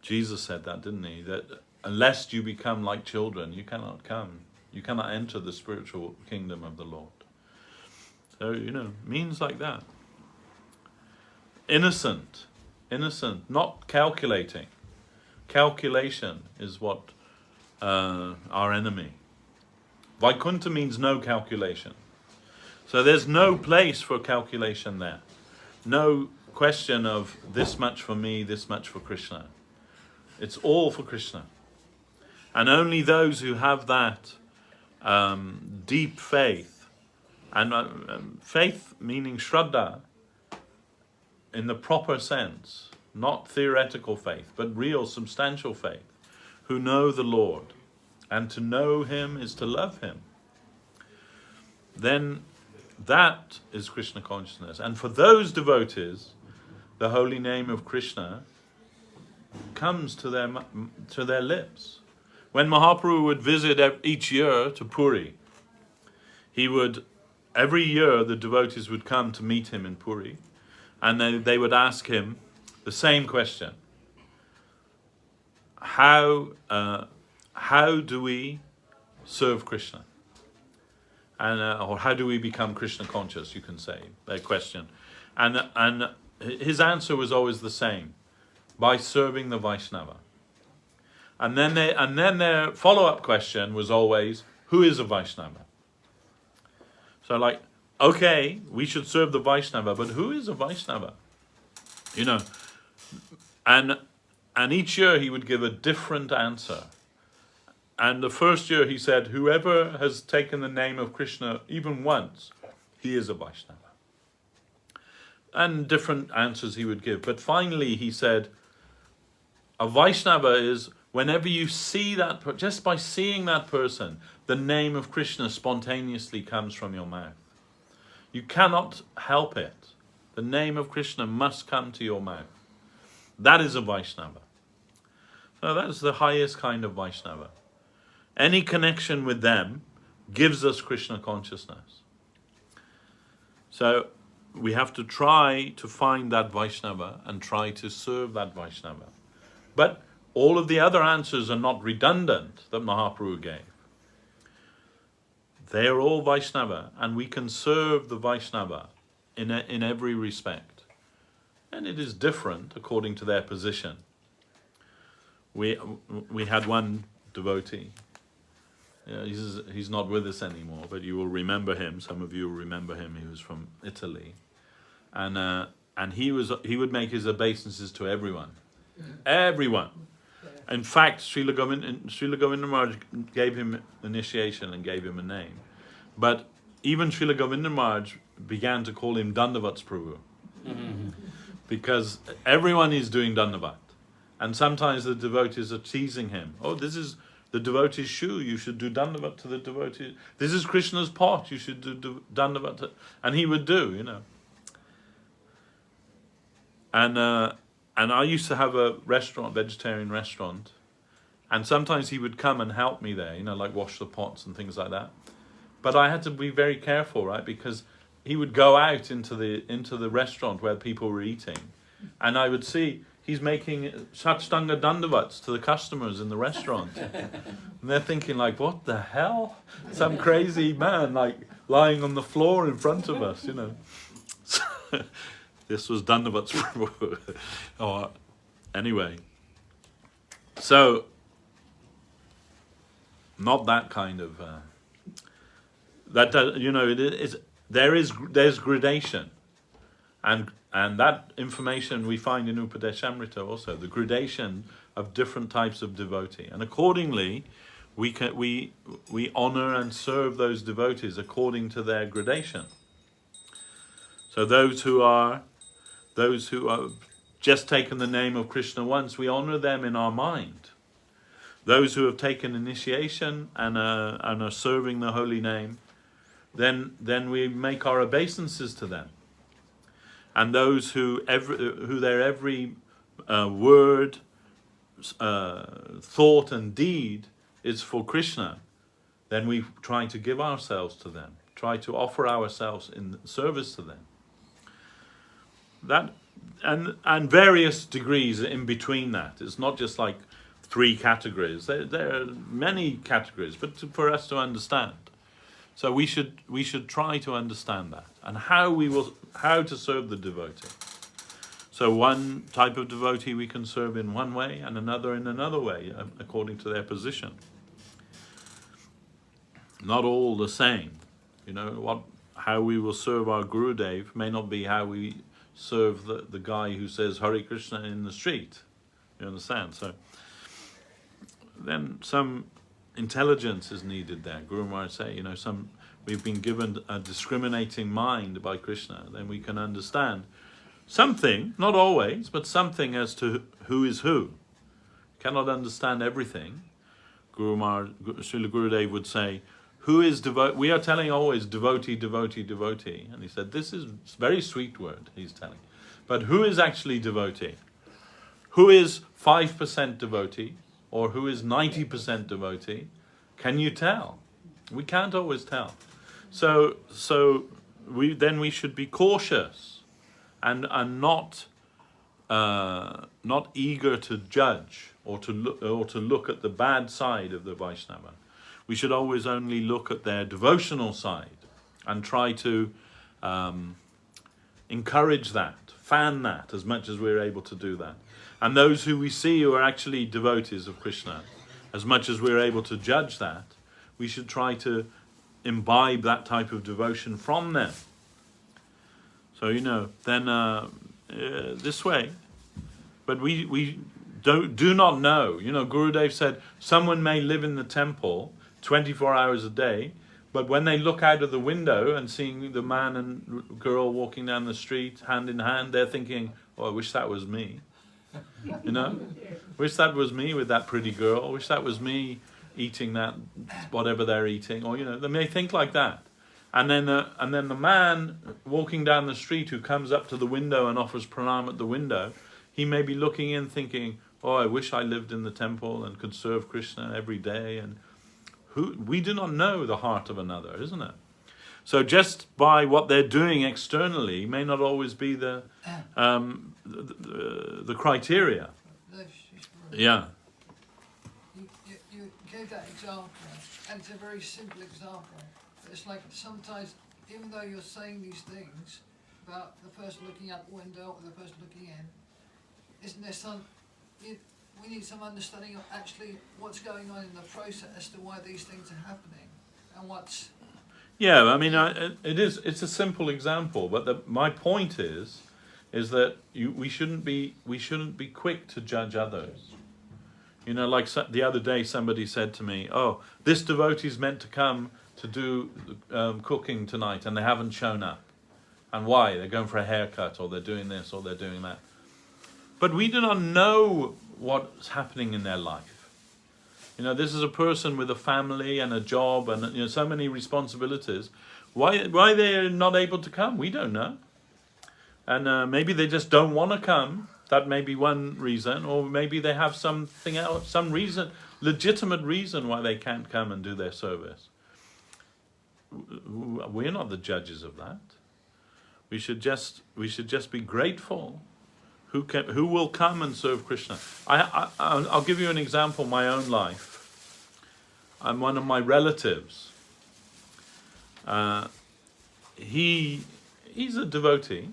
Jesus said that, didn't he? That unless you become like children, you cannot enter the spiritual kingdom of the Lord. So, means like that. Innocent, not calculating. Calculation is what our enemy. Vaikuntha means no calculation. So there's no place for calculation there. No question of this much for me, this much for Krishna. It's all for Krishna. And only those who have that deep faith, and faith meaning Shraddha, in the proper sense, not theoretical faith, but real substantial faith, who know the Lord. And to know Him is to love Him. Then that is Krishna consciousness. And for those devotees, the holy name of Krishna comes to their lips. When Mahaprabhu would visit each year to Puri, every year the devotees would come to meet him in Puri, and they would ask him the same question. How do we serve Krishna? Or how do we become Krishna conscious, you can say, their question. And his answer was always the same: by serving the Vaishnava. And then their follow-up question was always, who is a Vaishnava? So okay, we should serve the Vaishnava, but who is a Vaishnava? And each year he would give a different answer. And the first year he said, whoever has taken the name of Krishna even once, he is a Vaishnava. And different answers he would give. But finally he said, a Vaishnava is whenever you see that, just by seeing that person, the name of Krishna spontaneously comes from your mouth. You cannot help it. The name of Krishna must come to your mouth. That is a Vaishnava. So that is the highest kind of Vaishnava. Any connection with them gives us Krishna consciousness. So we have to try to find that Vaishnava and try to serve that Vaishnava. But all of the other answers are not redundant that Mahaprabhu gave. They are all Vaishnava, and we can serve the Vaishnava in every respect. And it is different according to their position. We had one devotee. He's not with us anymore, but you will remember him. Some of you will remember him. He was from Italy, and he would make his obeisances to everyone. Everyone. In fact, Srila Govinda Maharaj gave him initiation and gave him a name. But even Srila Govinda Maharaj began to call him Dandavats Prabhu. Because everyone is doing Dandavat. And sometimes the devotees are teasing him. Oh, this is the devotee's shoe, you should do Dandavat to the devotee. This is Krishna's pot, you should do Dandavat to... And he would do, And I used to have a restaurant, vegetarian restaurant, and sometimes he would come and help me there, wash the pots and things like that. But I had to be very careful, right? Because he would go out into the restaurant where people were eating, and I would see he's making Satstanga Dandavats to the customers in the restaurant. And they're thinking what the hell? Some crazy man lying on the floor in front of us, This was Dandavats Prabhu. Anyway. So, not that kind of... there's gradation. And that information we find in Upadeshamrita also, the gradation of different types of devotee. And accordingly, we honor and serve those devotees according to their gradation. So those who are just taken the name of Krishna once, we honor them in our mind. Those who have taken initiation and are serving the holy name, then we make our obeisances to them. And those who their every word thought and deed is for Krishna, then we try to give ourselves to them, try to offer ourselves in service to them. That and various degrees in between that. It's not just like 3 categories. There are many categories, but for us to understand. So we should try to understand that and how to serve the devotee. So one type of devotee we can serve in one way and another in another way, according to their position. Not all the same. How we will serve our Gurudev may not be how we serve the guy who says Hare Krishna in the street. You understand? So then some intelligence is needed there. Guru Maharaj say, we've been given a discriminating mind by Krishna, then we can understand something, not always, but something as to who is who. Cannot understand everything. Guru Maharaj, Srila Gurudev would say, who is devotee? We are telling always devotee, devotee, devotee. And he said, this is a very sweet word, he's telling. But who is actually devotee? Who is 5% devotee? Or who is 90% devotee? Can you tell? We can't always tell. So we should be cautious and not eager to judge or to look at the bad side of the Vaishnava. We should always only look at their devotional side and try to encourage that, fan that as much as we're able to do that. And those who we see who are actually devotees of Krishna, as much as we're able to judge that, we should try to imbibe that type of devotion from them. So, then this way. But we do not know. Gurudev said, someone may live in the temple 24 hours a day, but when they look out of the window and seeing the man and girl walking down the street hand in hand, they're thinking, oh, I wish that was me. Wish that was me with that pretty girl. Wish that was me eating that, whatever they're eating. Or, they may think like that. And then the man walking down the street who comes up to the window and offers pranam at the window, he may be looking in thinking, oh, I wish I lived in the temple and could serve Krishna every day. And we do not know the heart of another, isn't it? So just by what they're doing externally may not always be the criteria. Yeah. You gave that example, and it's a very simple example. It's like sometimes, even though you're saying these things about the person looking out the window or the person looking in, isn't there we need some understanding of actually what's going on in the process as to why these things are happening and what's... Yeah, I mean, it's a simple example, but my point is that we shouldn't be quick to judge others. Like the other day, somebody said to me, "Oh, this devotee's meant to come to do cooking tonight, and they haven't shown up. And why? They're going for a haircut, or they're doing this, or they're doing that." But we do not know what's happening in their life. This is a person with a family and a job and so many responsibilities. Why they're not able to come, we don't know. And maybe they just don't want to come. That may be one reason. Or maybe they have something else, some reason, legitimate reason why they can't come and do their service. We're not the judges of that. We should just be grateful. Who will come and serve Krishna? I'll give you an example of my own life. One of my relatives. He's a devotee,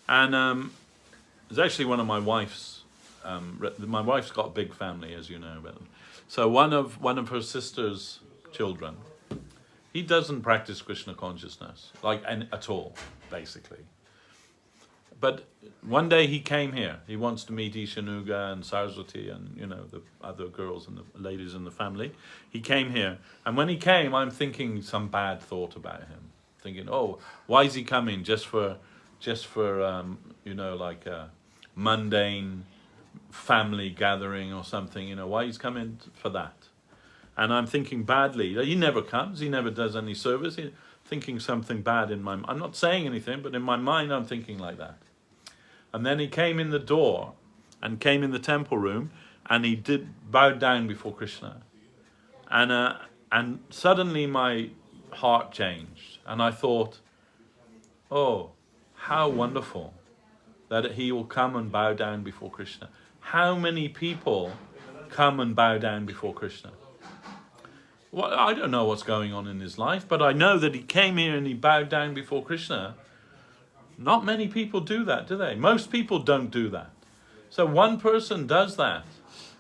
and it's actually one of my wife's. My wife's got a big family, as you know. So one of her sister's children, he doesn't practice Krishna consciousness at all, basically. But one day he came here. He wants to meet Ishanuga and Saraswati and, the other girls and the ladies in the family. He came here. And when he came, I'm thinking some bad thought about him. Thinking, oh, why is he coming? Just for like a mundane family gathering or something. Why he's coming for that? And I'm thinking badly. He never comes. He never does any service. Thinking something bad in my mind. I'm not saying anything, but in my mind I'm thinking like that. And then he came in the door and came in the temple room, and he bowed down before Krishna, and suddenly my heart changed, and I thought, oh, how wonderful that he will come and bow down before Krishna. How many people come and bow down before Krishna? Well, I don't know what's going on in his life, but I know that he came here and he bowed down before Krishna. Not many people do that, do they? Most people don't do that. So one person does that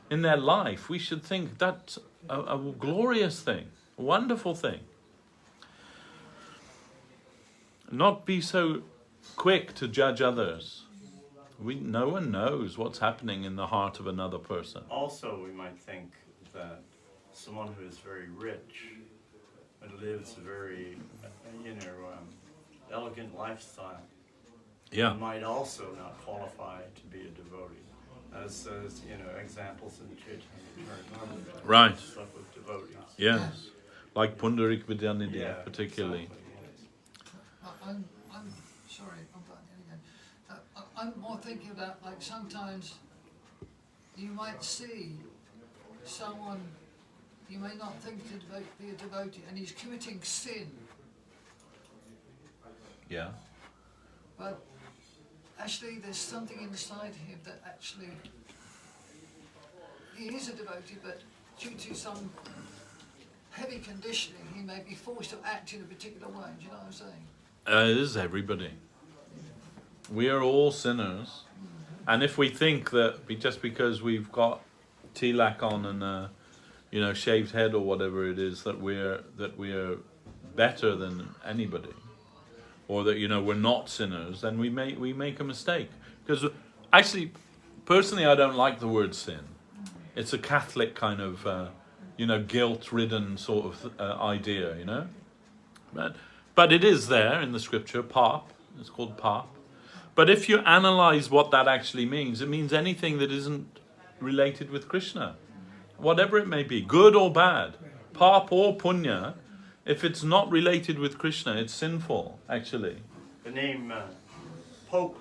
in their life. We should think that's a glorious thing, a wonderful thing. Not be so quick to judge others. No one knows what's happening in the heart of another person. Also, we might think that someone who is very rich and lives a very, elegant lifestyle might also not qualify to be a devotee. As examples in Chaitanya. Right. Stuff with devotees. Yes. Like Pundarik Vidyanidhi, particularly. Exactly. I'm sorry, I'm back again. I'm more thinking about, like, sometimes you might see someone you may not think to be a devotee, and he's committing sin. Yeah. But actually there's something inside him that actually, he is a devotee, but due to some heavy conditioning, he may be forced to act in a particular way. Do you know what I'm saying? It is everybody. We are all sinners. And if we think that just because we've got tilak on and shaved head or whatever it is, that we're better than anybody, or that we're not sinners, then we make a mistake. Because actually, personally, I don't like the word sin. It's a Catholic kind of guilt-ridden sort of idea, But it is there in the scripture. Pap, it's called pap. But if you analyze what that actually means, it means anything that isn't related with Krishna, whatever it may be, good or bad, pap or punya. If it's not related with Krishna, it's sinful, actually. The name Pope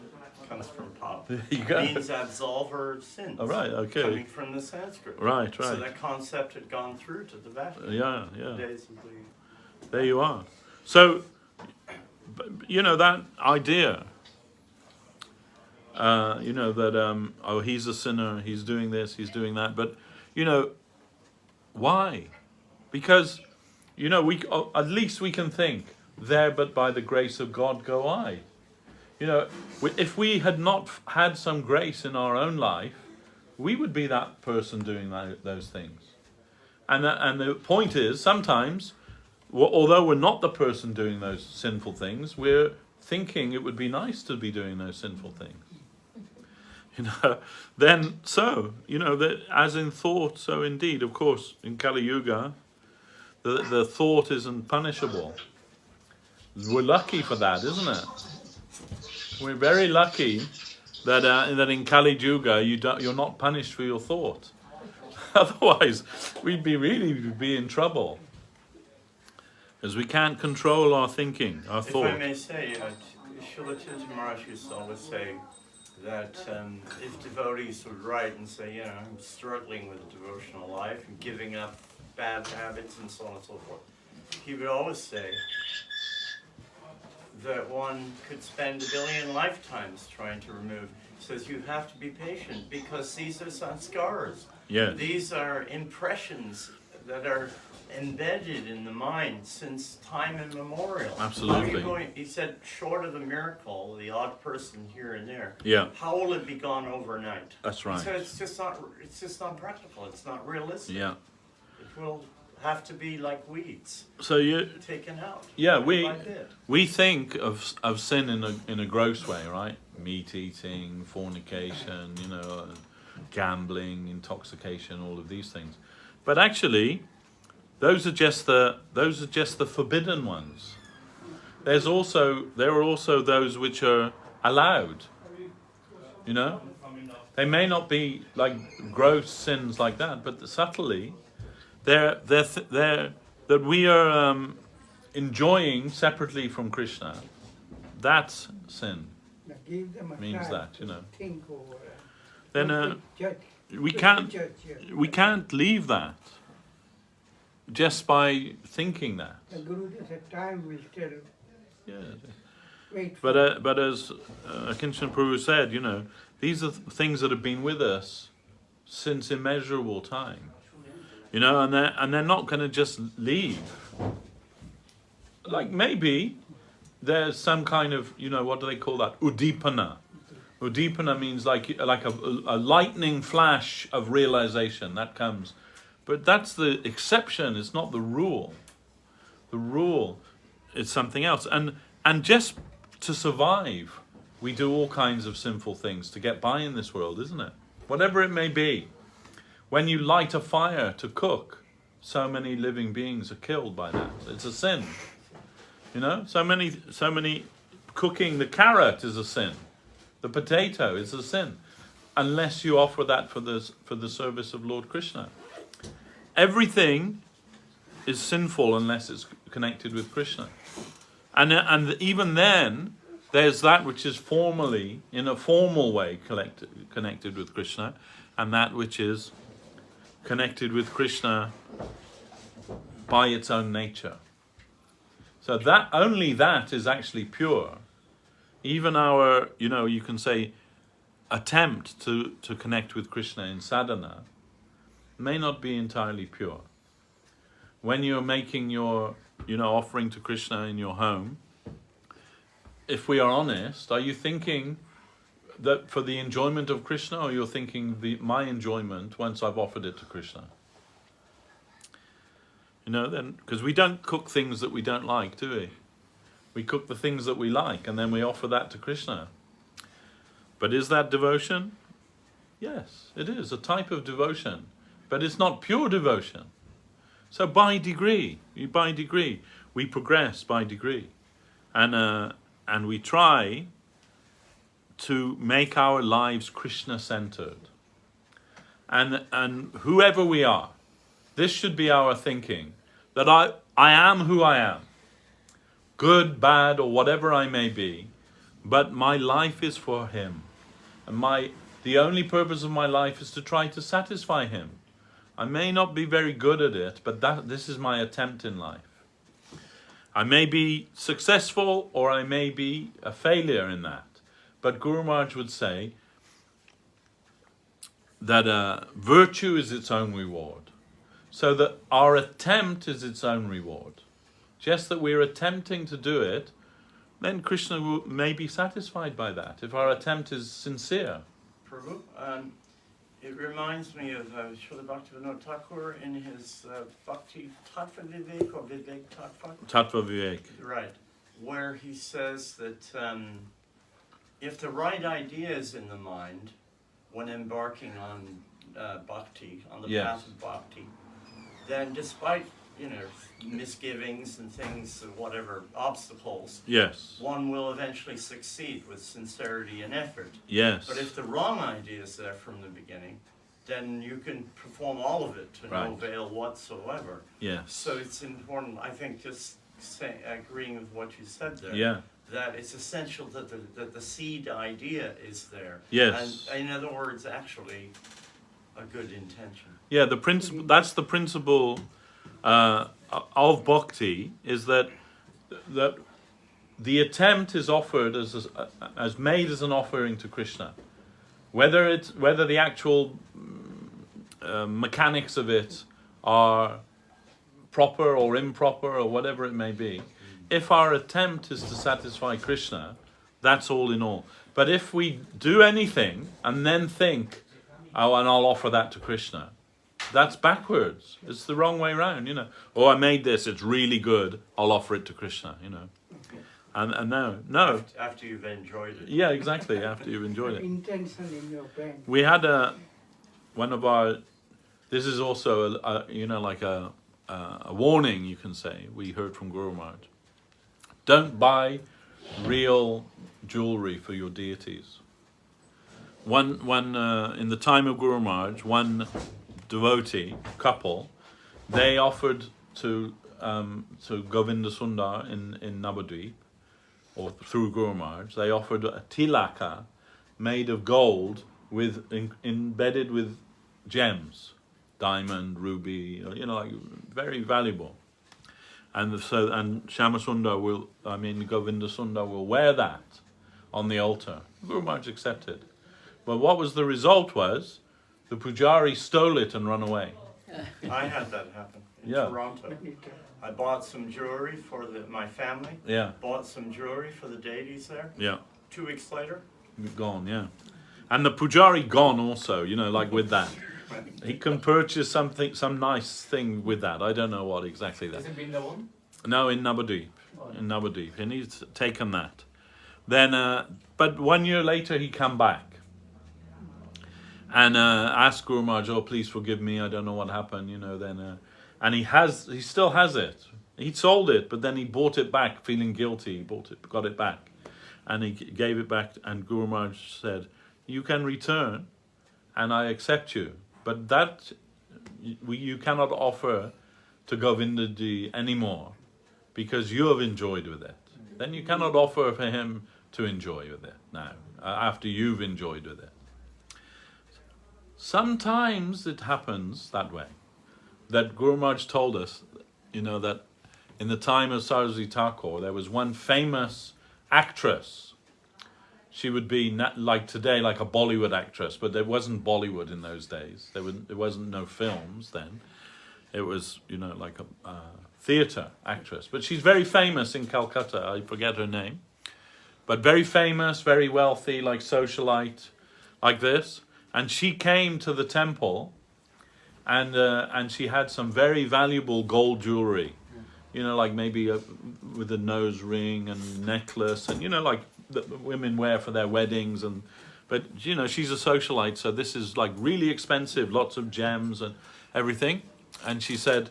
comes from pap. It means absolver of sins. Oh, right, okay. Coming from the Sanskrit. Right. So that concept had gone through to the Vatican. Yeah. The days of the... There you are. So, that idea, that, he's a sinner, he's doing this, he's doing that. But, why? Because, at least we can think, there but by the grace of God go I. If we had not had some grace in our own life, we would be that person doing those things. And the point is, sometimes, although we're not the person doing those sinful things, we're thinking it would be nice to be doing those sinful things. Then that as in thought, so indeed. Of course, in Kali Yuga, the thought isn't punishable. We're lucky for that, isn't it? We're very lucky that in Kali Yuga you're not punished for your thought. Otherwise, we'd really be in trouble, because we can't control our thinking, our thought. If I may say, Srila Guru Maharaj used to always say that if devotees would write and say, I'm struggling with a devotional life and giving up bad habits and so on and so forth, he would always say that one could spend 1 billion lifetimes trying to remove. He says you have to be patient, because these are sanskars. Yeah. These are impressions that are embedded in the mind since time immemorial. Absolutely. He said, short of the miracle, the odd person here and there, how will it be gone overnight? That's right. So it's just not practical. It's not realistic. Yeah. It will have to be like weeds. So taken out. Yeah, bit. we think of sin in a gross way, right? Meat eating, fornication, gambling, intoxication, all of these things. But actually, those are just the forbidden ones. There are also those which are allowed. They may not be like gross sins like that, but subtly, they're that we are enjoying separately from Krishna. That's sin. Means that, Then we can't leave that just by thinking that. The Guru said time will tell. Yeah. Wait. But as Akincana Prabhu said, you know, these are things that have been with us since immeasurable time. You know, and they're not going to just leave. Like maybe there's some kind of, you know, what do they call that? Udipana. Udipana means like a lightning flash of realization that comes. But that's the exception, it's not the rule. The rule is something else. And just to survive, we do all kinds of sinful things to get by in this world, isn't it? Whatever it may be. When you light a fire to cook, so many living beings are killed by that. It's a sin. You know, so many cooking the carrot is a sin. The potato is a sin, unless you offer that for the service of Lord Krishna. Everything is sinful unless it's connected with Krishna. And even then, there's that which is formally, in a formal way, connected with Krishna, and that which is connected with Krishna by its own nature. So that only that is actually pure. Even our, you know, you can say, attempt to connect with Krishna in sadhana may not be entirely pure. When you're making your, you know, offering to Krishna in your home, if we are honest, are you thinking that for the enjoyment of Krishna, or you're thinking my enjoyment once I've offered it to Krishna? You know, then, because we don't cook things that we don't like, do we? We cook the things that we like, and then we offer that to Krishna. But is that devotion? Yes, it is a type of devotion, but it's not pure devotion. So by degree, we progress by degree, and we try to make our lives Krishna-centered. And whoever we are, this should be our thinking, that I am who I am, good, bad, or whatever I may be, but my life is for Him. And the only purpose of my life is to try to satisfy Him. I may not be very good at it, but this is my attempt in life. I may be successful, or I may be a failure in that. But Guru Maharaj would say that virtue is its own reward. So that our attempt is its own reward. Just that we're attempting to do it, then Krishna may be satisfied by that, if our attempt is sincere. Prabhu, it reminds me of Srila Bhaktivinoda Thakur in his Bhakti Tattva Vivek or Vivek Tattva? Tattva Vivek. Right, where he says that if the right idea is in the mind when embarking on bhakti, on the path of bhakti, then despite, you know, misgivings and things, whatever, obstacles, one will eventually succeed with sincerity and effort. Yes. But if the wrong idea is there from the beginning, then you can perform all of it to no avail whatsoever. Yes. So it's important, I think, just agreeing with what you said there, that it's essential that the seed idea is there. Yes. And in other words, actually, a good intention. Yeah, that's the principle of bhakti, is that the attempt is offered as made as an offering to Krishna. Whether the actual mechanics of it are proper or improper or whatever it may be, if our attempt is to satisfy Krishna, that's all in all. But if we do anything and then think, oh, and I'll offer that to Krishna, that's backwards. It's the wrong way around, you know. Oh, I made this, it's really good, I'll offer it to Krishna, you know. And no. After you've enjoyed it. Yeah, exactly, after you've enjoyed it. Intention in your brain. We had one of our, this is also a warning, you can say, we heard from Guru Maharaj. Don't buy real jewelry for your deities. One in the time of Guru Maharaj, one devotee couple, they offered to Govinda Sundar in Navadvip, or through Guru Maharaj, they offered a tilaka made of gold embedded with gems, diamond, ruby, you know, like very valuable. And so, and Shyamasundar will, Govinda Sundar will wear that on the altar. Guru Maharaj accepted. But what was the result was, the pujari stole it and run away. I had that happen in Yeah. Toronto. I bought some jewelry for my family. Yeah, Bought some jewelry for the deities there. yeah, 2 weeks later, gone, yeah. And the pujari gone also, you know, like with that. He can purchase something, some nice thing with that. I don't know what exactly that. Has it been the one? No, in Navadvip. In Navadvip. And he's taken that. Then, but 1 year later he come back. And asked Guru Maharaj, oh, please forgive me, I don't know what happened, you know, then... and he still has it. He sold it, but then he bought it back, feeling guilty. He got it back. And he gave it back, and Guru Maharaj said, you can return, and I accept you. But that, you cannot offer to Govindaji anymore, because you have enjoyed with it. Then you cannot offer for him to enjoy with it now, after you've enjoyed with it. Sometimes it happens that way. That Guru Maharaj told us, you know, that in the time of Saraswati Thakur, there was one famous actress. She would be like today, like a Bollywood actress, but there wasn't Bollywood in those days. There wasn't no films then. It was, you know, like a theatre actress. But she's very famous in Calcutta. I forget her name. But very famous, very wealthy, like socialite, like this. And she came to the temple, and she had some very valuable gold jewelry, you know, like maybe with a nose ring and necklace, and you know, like the women wear for their weddings. And but you know, she's a socialite, so this is like really expensive, lots of gems and everything. And she said,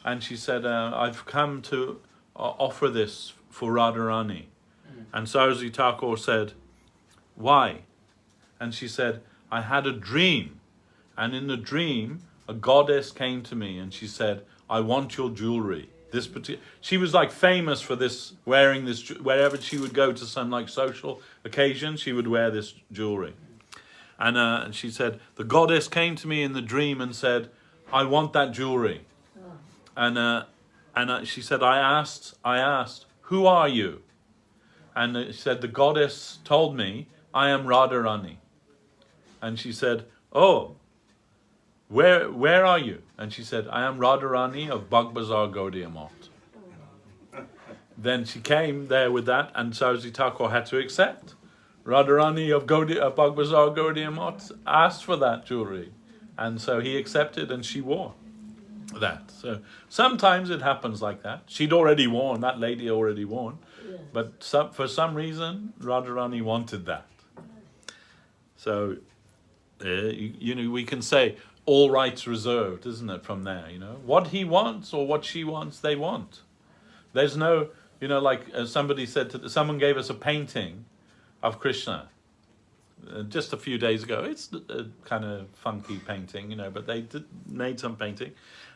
I've come to offer this for Radharani. And Saraswati Thakur said, why? And she said, I had a dream, and in the dream, a goddess came to me, and she said, I want your jewelry. She was like famous for this, wearing this, wherever she would go to some like social occasion, she would wear this jewelry. And she said, the goddess came to me in the dream and said, I want that jewelry. And she said, I asked, who are you? And she said, the goddess told me, I am Radharani. And she said, oh, where are you? And she said, I am Radharani of Bagbazar Gaudiya Math. Then she came there with that, and Saraswati Thakur had to accept. Radharani of Bagbazar Gaudiya Math asked for that jewelry. And so he accepted, and she wore that. So sometimes it happens like that. She'd already worn, that lady already worn. Yes. But for some reason, Radharani wanted that. So, you know, we can say all rights reserved, isn't it, from there, you know. What he wants or what she wants, they want. There's no, you know, like somebody said, someone gave us a painting of Krishna just a few days ago. It's a kind of funky painting, you know, but they made some painting.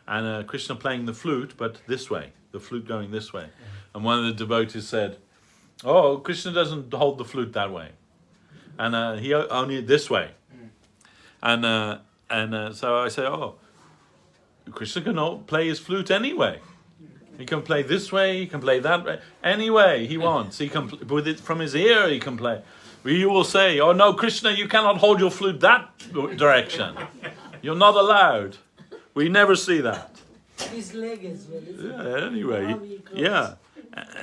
And Krishna playing the flute, but this way, the flute going this way. And one of the devotees said, oh, Krishna doesn't hold the flute that way. And he only this way. And so I say, oh, Krishna can play his flute anyway. He can play this way, he can play that way, any way he wants. He can, with it from his ear, he can play. You will say, oh no, Krishna, you cannot hold your flute that direction. You're not allowed. We never see that. His leg as well, isn't it? Yeah, anyway, How he closes. yeah.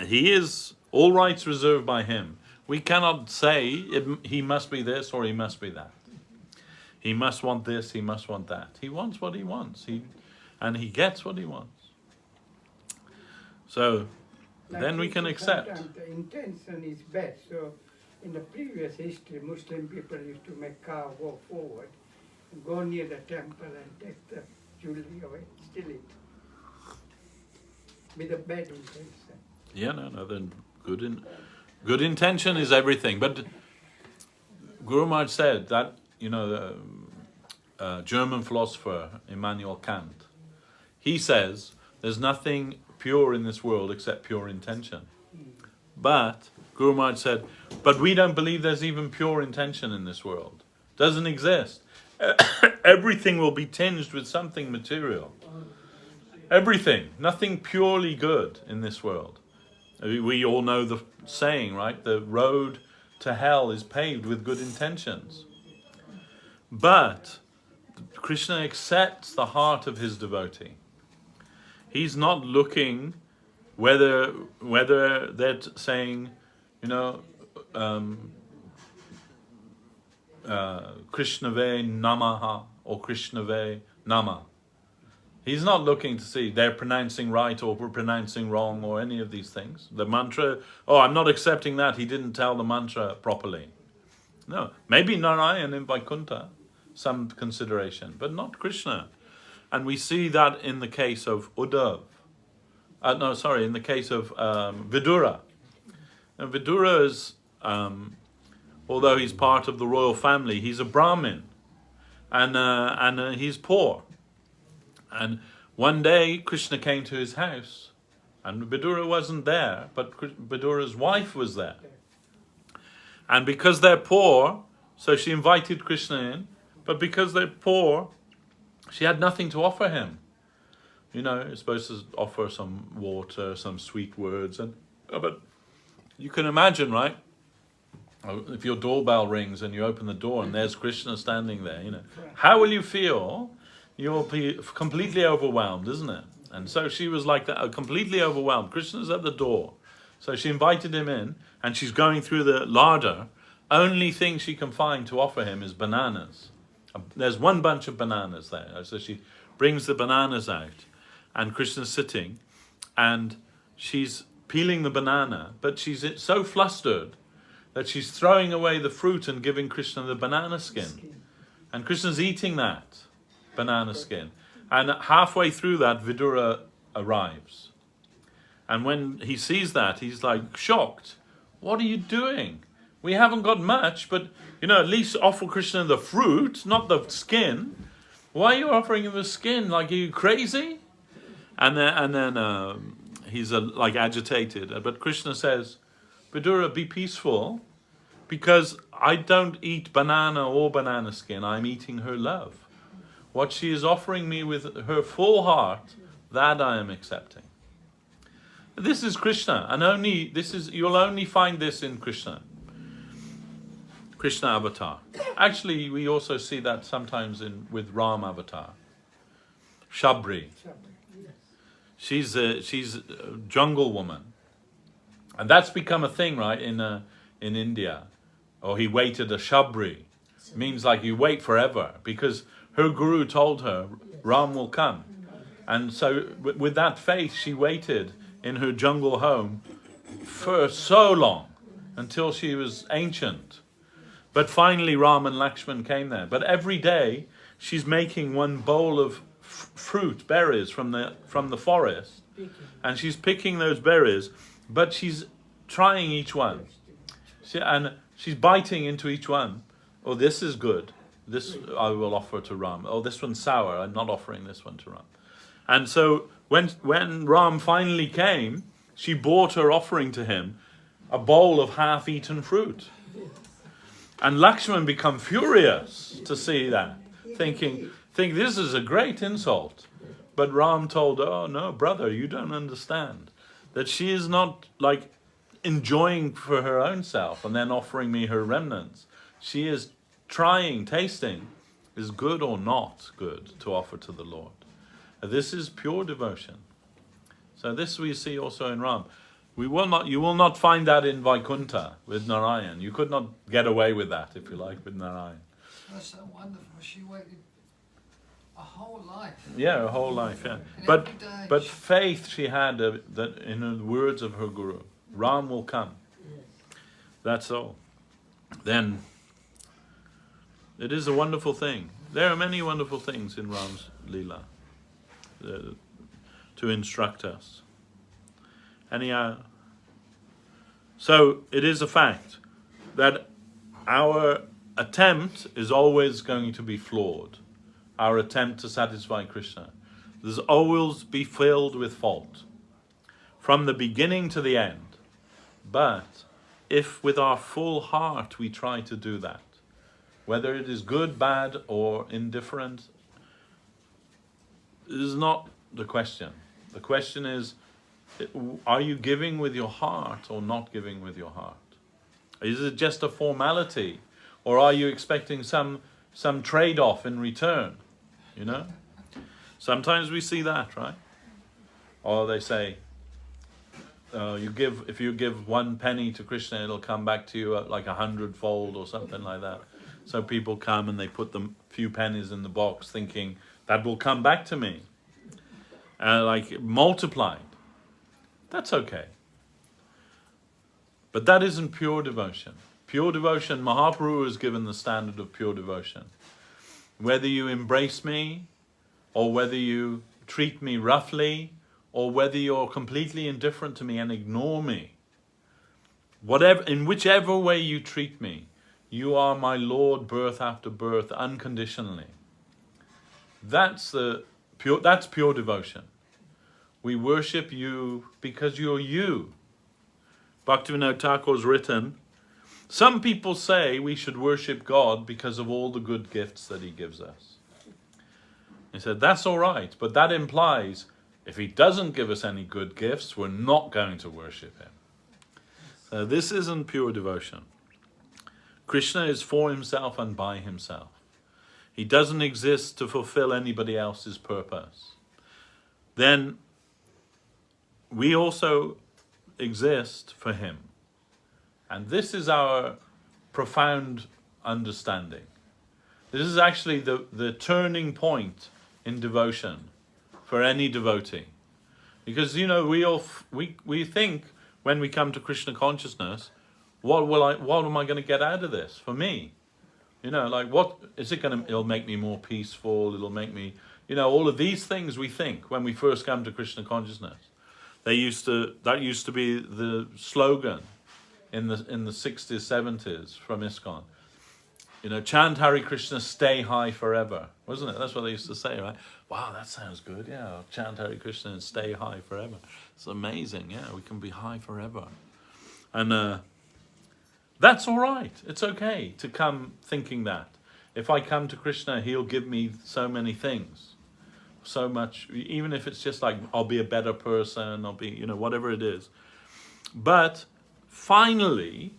He is, all rights reserved by him. We cannot say he must be this or he must be that. He must want this, he must want that. He wants what he wants. And he gets what he wants. So then we can accept. Sometimes the intention is bad. So in the previous history, Muslim people used to make car walk forward, go near the temple and take the jewelry away, steal it. With a bad intention. Yeah, no, then good intention is everything. But Guru Maharaj said that, you know, the German philosopher Immanuel Kant, he says there's nothing pure in this world except pure intention. But Guru Maharaj said, but we don't believe there's even pure intention in this world. Doesn't exist. everything will be tinged with something material. Everything. Nothing purely good in this world. We all know the saying, right? The road to hell is paved with good intentions. But Krishna accepts the heart of his devotee. He's not looking whether they're saying, you know, Krishnave Namaha or Krishnave Nama. He's not looking to see they're pronouncing right or we're pronouncing wrong or any of these things. The mantra, oh, I'm not accepting that. He didn't tell the mantra properly. No, maybe Narayan in Vaikuntha, some consideration, but not Krishna. And we see that in the case of Uddhav. In the case of Vidura. And Vidura is, although he's part of the royal family, he's a Brahmin. And he's poor. And one day Krishna came to his house, and Vidura wasn't there, but Vidura's wife was there. And because they're poor, so she invited Krishna in, but because they're poor, she had nothing to offer him. You know, you're supposed to offer some water, some sweet words, but you can imagine, right? If your doorbell rings and you open the door and there's Krishna standing there, you know, how will you feel? You'll be completely overwhelmed, isn't it? And so she was like that, completely overwhelmed. Krishna's at the door. So she invited him in, and she's going through the larder. Only thing she can find to offer him is bananas. There's one bunch of bananas there. So she brings the bananas out, and Krishna's sitting, and she's peeling the banana, but she's so flustered that she's throwing away the fruit and giving Krishna the banana skin. And Krishna's eating that banana skin. And halfway through that, Vidura arrives. And when he sees that, he's like shocked. What are you doing? We haven't got much, but you know, at least offer Krishna the fruit, not the skin. Why are you offering him the skin? Like, are you crazy? And then he's like agitated. But Krishna says, Vidura, be peaceful, because I don't eat banana or banana skin. I'm eating her love. What she is offering me with her full heart, that I am accepting. This is Krishna, and you'll only find this in Krishna. Krishna avatar. Actually, we also see that sometimes with Ram avatar. Shabri. She's a jungle woman, and that's become a thing, right? In India, or he waited a Shabri. It means like you wait forever, because her guru told her Ram will come, and so with that faith, she waited in her jungle home for so long until she was ancient. But finally, Ram and Lakshman came there. But every day, she's making one bowl of fruit, berries from the forest, and she's picking those berries, but she's trying each one, and she's biting into each one. Oh, this is good. This I will offer to Ram. Oh, this one's sour. I'm not offering this one to Ram. And so when Ram finally came, she brought her offering to him, a bowl of half-eaten fruit. And Lakshman become furious to see that, think this is a great insult. But Ram told her, oh no, brother, you don't understand. That she is not like enjoying for her own self and then offering me her remnants. She is trying, tasting, is good or not good to offer to the Lord. This is pure devotion. So this we see also in Ram. You will not find that in Vaikuntha with Narayan. You could not get away with that, if you like, with Narayan. That's so wonderful. She waited a whole life. Yeah, a whole life, yeah. And But every day faith she had that in the words of her guru, Ram will come. That's all. Then it is a wonderful thing. There are many wonderful things in Ram's Leela to instruct us. Anyhow, so it is a fact that our attempt is always going to be flawed. Our attempt to satisfy Krishna. There's always be filled with fault. From the beginning to the end. But if with our full heart we try to do that, Whether it is good, bad, or indifferent is not the question. The question is, are you giving with your heart or not giving with your heart? Is it just a formality, or are you expecting some trade-off in return? You know? Sometimes we see that, right? Or they say, if you give 1 penny to Krishna, it'll come back to you like 100-fold or something like that. So people come and they put the few pennies in the box thinking that will come back to me, like multiplied. That's okay. But that isn't pure devotion. Pure devotion, Mahaprabhu has given the standard of pure devotion. Whether you embrace me, or whether you treat me roughly, or whether you're completely indifferent to me and ignore me, in whichever way you treat me, you are my Lord birth after birth, unconditionally. That's pure devotion. We worship you because you're you. Bhaktivinoda Thakur's written, some people say we should worship God because of all the good gifts that he gives us. He said, that's all right, but that implies if he doesn't give us any good gifts, we're not going to worship him. So this isn't pure devotion. Krishna is for himself and by himself. He doesn't exist to fulfill anybody else's purpose. Then we also exist for him. And this is our profound understanding. This is actually the turning point in devotion for any devotee. Because, you know, we think when we come to Krishna consciousness, what am I going to get out of this for me? You know, like what is it going to, it'll make me more peaceful, it'll make me, you know, all of these things we think when we first come to Krishna consciousness. That used to be the slogan in the 60s, 70s from ISKCON. You know, chant Hare Krishna, stay high forever. Wasn't it? That's what they used to say, right? Wow, that sounds good. Yeah, I'll chant Hare Krishna and stay high forever. It's amazing. Yeah, we can be high forever. And that's all right. It's okay to come thinking that. If I come to Krishna, he'll give me so many things. So much, even if it's just like, I'll be a better person, I'll be, you know, whatever it is. But finally,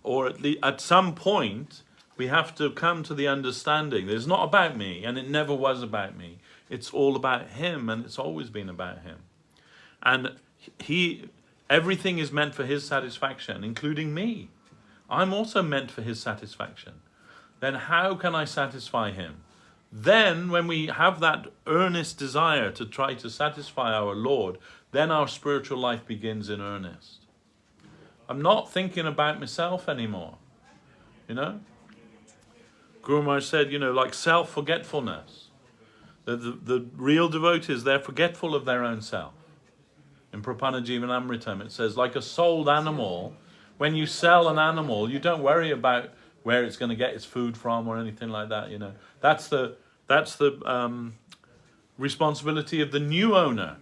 or at some point, we have to come to the understanding that it's not about me, and it never was about me. It's all about him, and it's always been about him. And everything is meant for his satisfaction, including me. I'm also meant for his satisfaction. Then how can I satisfy him? Then when we have that earnest desire to try to satisfy our Lord, then our spiritual life begins in earnest. I'm not thinking about myself anymore, you know? Guru Maharaj said, you know, like self-forgetfulness. The real devotees, they're forgetful of their own self. In Prapanna Jivanamritam, it says, like a sold animal, when you sell an animal, you don't worry about where it's going to get its food from or anything like that, you know. That's the responsibility of the new owner.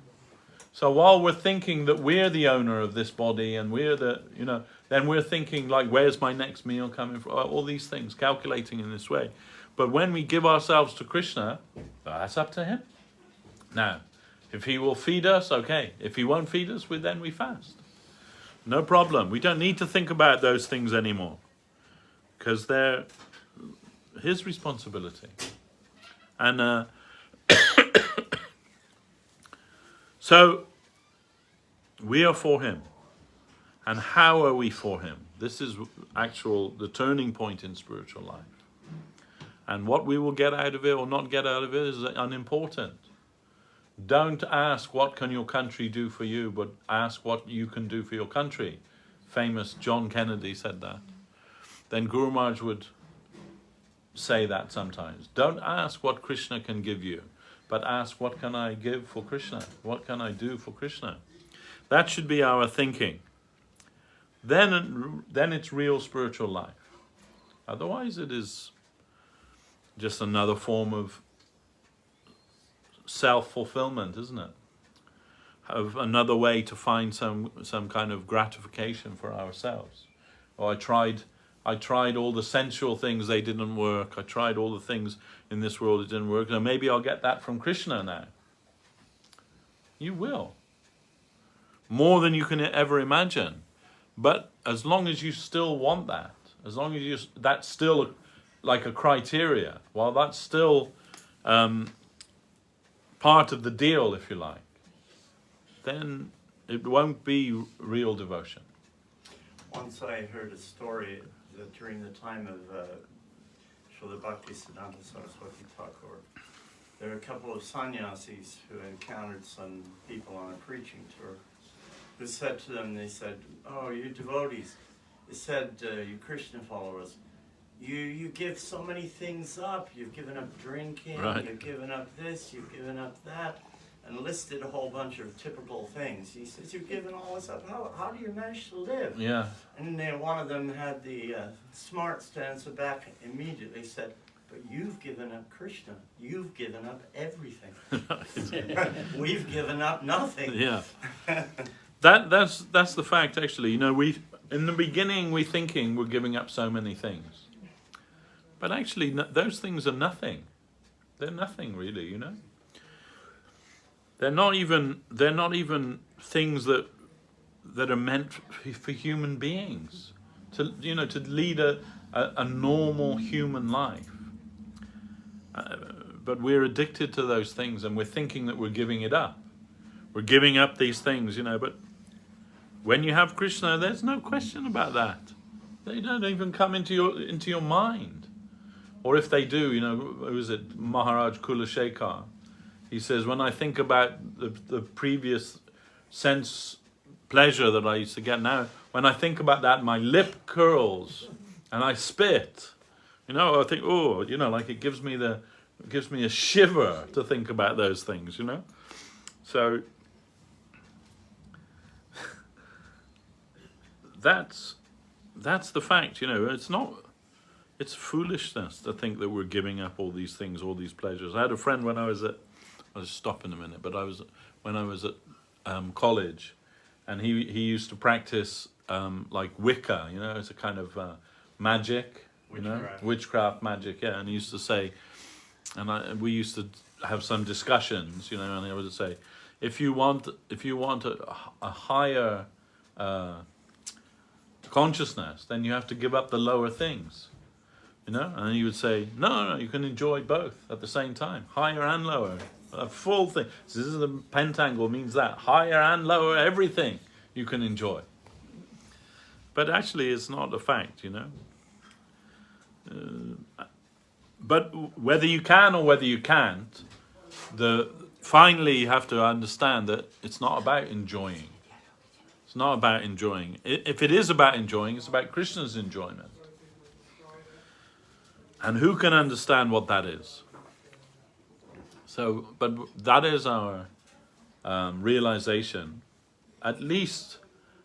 So while we're thinking that we're the owner of this body and we're the, you know, then we're thinking like, where's my next meal coming from? All these things, calculating in this way. But when we give ourselves to Krishna, that's up to him. Now, if he will feed us, okay. If he won't feed us, then we fast. No problem. We don't need to think about those things anymore, because they're his responsibility. And so we are for him. And how are we for him? This is the turning point in spiritual life. And what we will get out of it or not get out of it is unimportant. Don't ask what can your country do for you, but ask what you can do for your country. Famous John Kennedy said that. Then Guru Maharaj would say that sometimes. Don't ask what Krishna can give you, but ask what can I give for Krishna? What can I do for Krishna? That should be our thinking. Then it's real spiritual life. Otherwise it is just another form of self-fulfillment, isn't it? Of another way to find some kind of gratification for ourselves. Or I tried I tried all the sensual things, they didn't work. I tried all the things in this world, it didn't work. Now maybe I'll get that from Krishna now. You will. More than you can ever imagine. But as long as you still want that, as long as that's still like a criteria, while that's still part of the deal, if you like, then it won't be real devotion. Once I heard a story that during the time of Srila Bhakti Saraswati Thakur, there were a couple of sannyasis who encountered some people on a preaching tour who said to them, they said, "Oh, you devotees," they said, "you Krishna followers, you give so many things up. You've given up drinking, Right. You've given up this, you've given up that," and listed a whole bunch of typical things. He says, "You've given all this up. How do you manage to live?" Yeah. And then one of them had the smarts to answer back immediately, said, "But you've given up Krishna. You've given up everything. We've given up nothing." Yeah. That's the fact, actually. You know, we in the beginning we're thinking we're giving up so many things, but actually those things are nothing. They're nothing, really. You know, they're not even things that are meant for human beings to lead a normal human life. But we're addicted to those things, and we're thinking that we're giving it up. We're giving up these things, you know, but when you have Krishna, there's no question about that. They don't even come into your mind. Or if they do, you know, who is it? Maharaj Kulashekar. He says, when I think about the previous sense pleasure that I used to get, now when I think about that, my lip curls and I spit. You know, I think, oh, you know, like it gives me a shiver to think about those things, you know. So that's the fact, you know. It's foolishness to think that we're giving up all these things, all these pleasures. I had a friend when I'll just stop in a minute, but when I was at college, and he used to practice like Wicca, you know, it's a kind of magic, you know, witchcraft magic, yeah. And he used to say, and we used to have some discussions, you know, and I would say, if you want a higher consciousness, then you have to give up the lower things, you know. And he would say, no, you can enjoy both at the same time, higher and lower, a full thing. So this is the pentangle, means that higher and lower, everything you can enjoy. But actually, it's not a fact, you know. But whether you can or whether you can't, finally you have to understand that it's not about enjoying. It's not about enjoying. If it is about enjoying, it's about Krishna's enjoyment. And who can understand what that is? So, but that is our realization. At least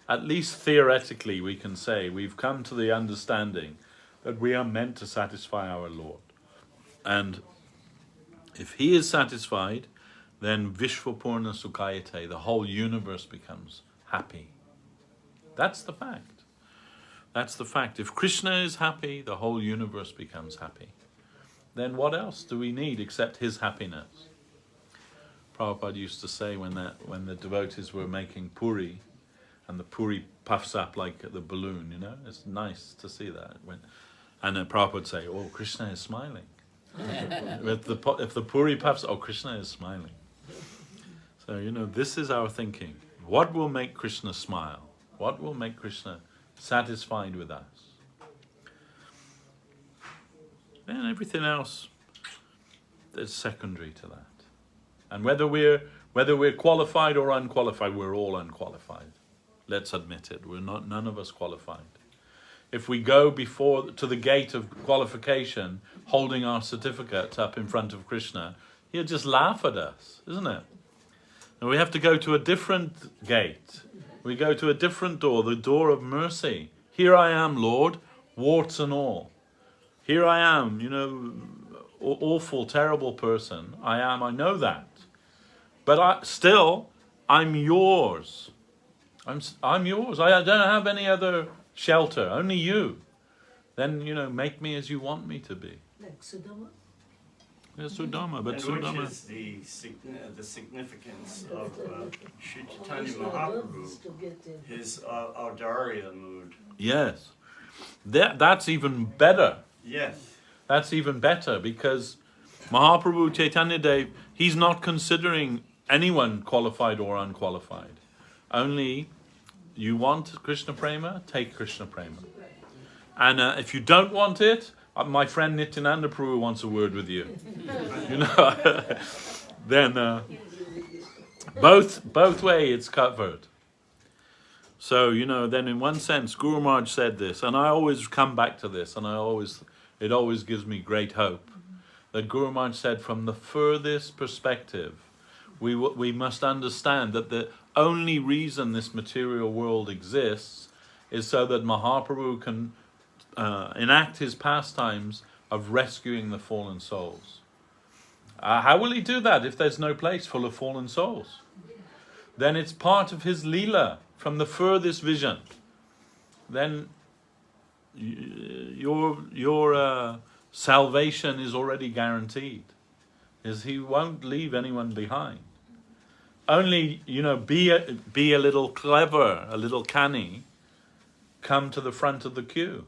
theoretically, we can say we've come to the understanding that we are meant to satisfy our Lord. And if He is satisfied, then Vishvapurna Sukhayate, the whole universe becomes happy. That's the fact. That's the fact. If Krishna is happy, the whole universe becomes happy. Then what else do we need except His happiness? Prabhupada used to say when the devotees were making puri, and the puri puffs up like the balloon, you know, it's nice to see that. And then Prabhupada would say, "Oh, Krishna is smiling." if the puri puffs, oh, Krishna is smiling. So, you know, this is our thinking. What will make Krishna smile? What will make Krishna satisfied with us? Then everything else is secondary to that. And whether we're qualified or unqualified, we're all unqualified. Let's admit it. None of us qualified. If we go to the gate of qualification, holding our certificate up in front of Krishna, He'll just laugh at us, isn't it? And we have to go to a different gate. We go to a different door, the door of mercy. Here I am, Lord, warts and all. Here I am, you know, awful, terrible person. I know that. But I'm yours. I'm yours. I don't have any other shelter, only you. then, make me as you want me to be. Like Sudama? Yes, Sudama, but And Sudama... which is the significance of Sri Chaitanya Krishna Mahaprabhu, loves to get in. his Audarya mood. Yes. That's even better. Yes. That's even better, because Mahaprabhu Chaitanya Dev, he's not considering anyone qualified or unqualified. Only, you want Krishna Prema, take Krishna Prema. And if you don't want it, my friend Nityananda Prabhu wants a word with you. Then both way it's covered. So, then in one sense, Guru Maharaj said this, and I always come back to this, and it always gives me great hope, that Guru Maharaj said, from the furthest perspective, we must understand that the only reason this material world exists is so that Mahaprabhu can enact his pastimes of rescuing the fallen souls. How will he do that if there's no place full of fallen souls? Then it's part of his Leela from the furthest vision. Then your salvation is already guaranteed. Is he won't leave anyone behind. Only, be a little clever, a little canny, come to the front of the queue.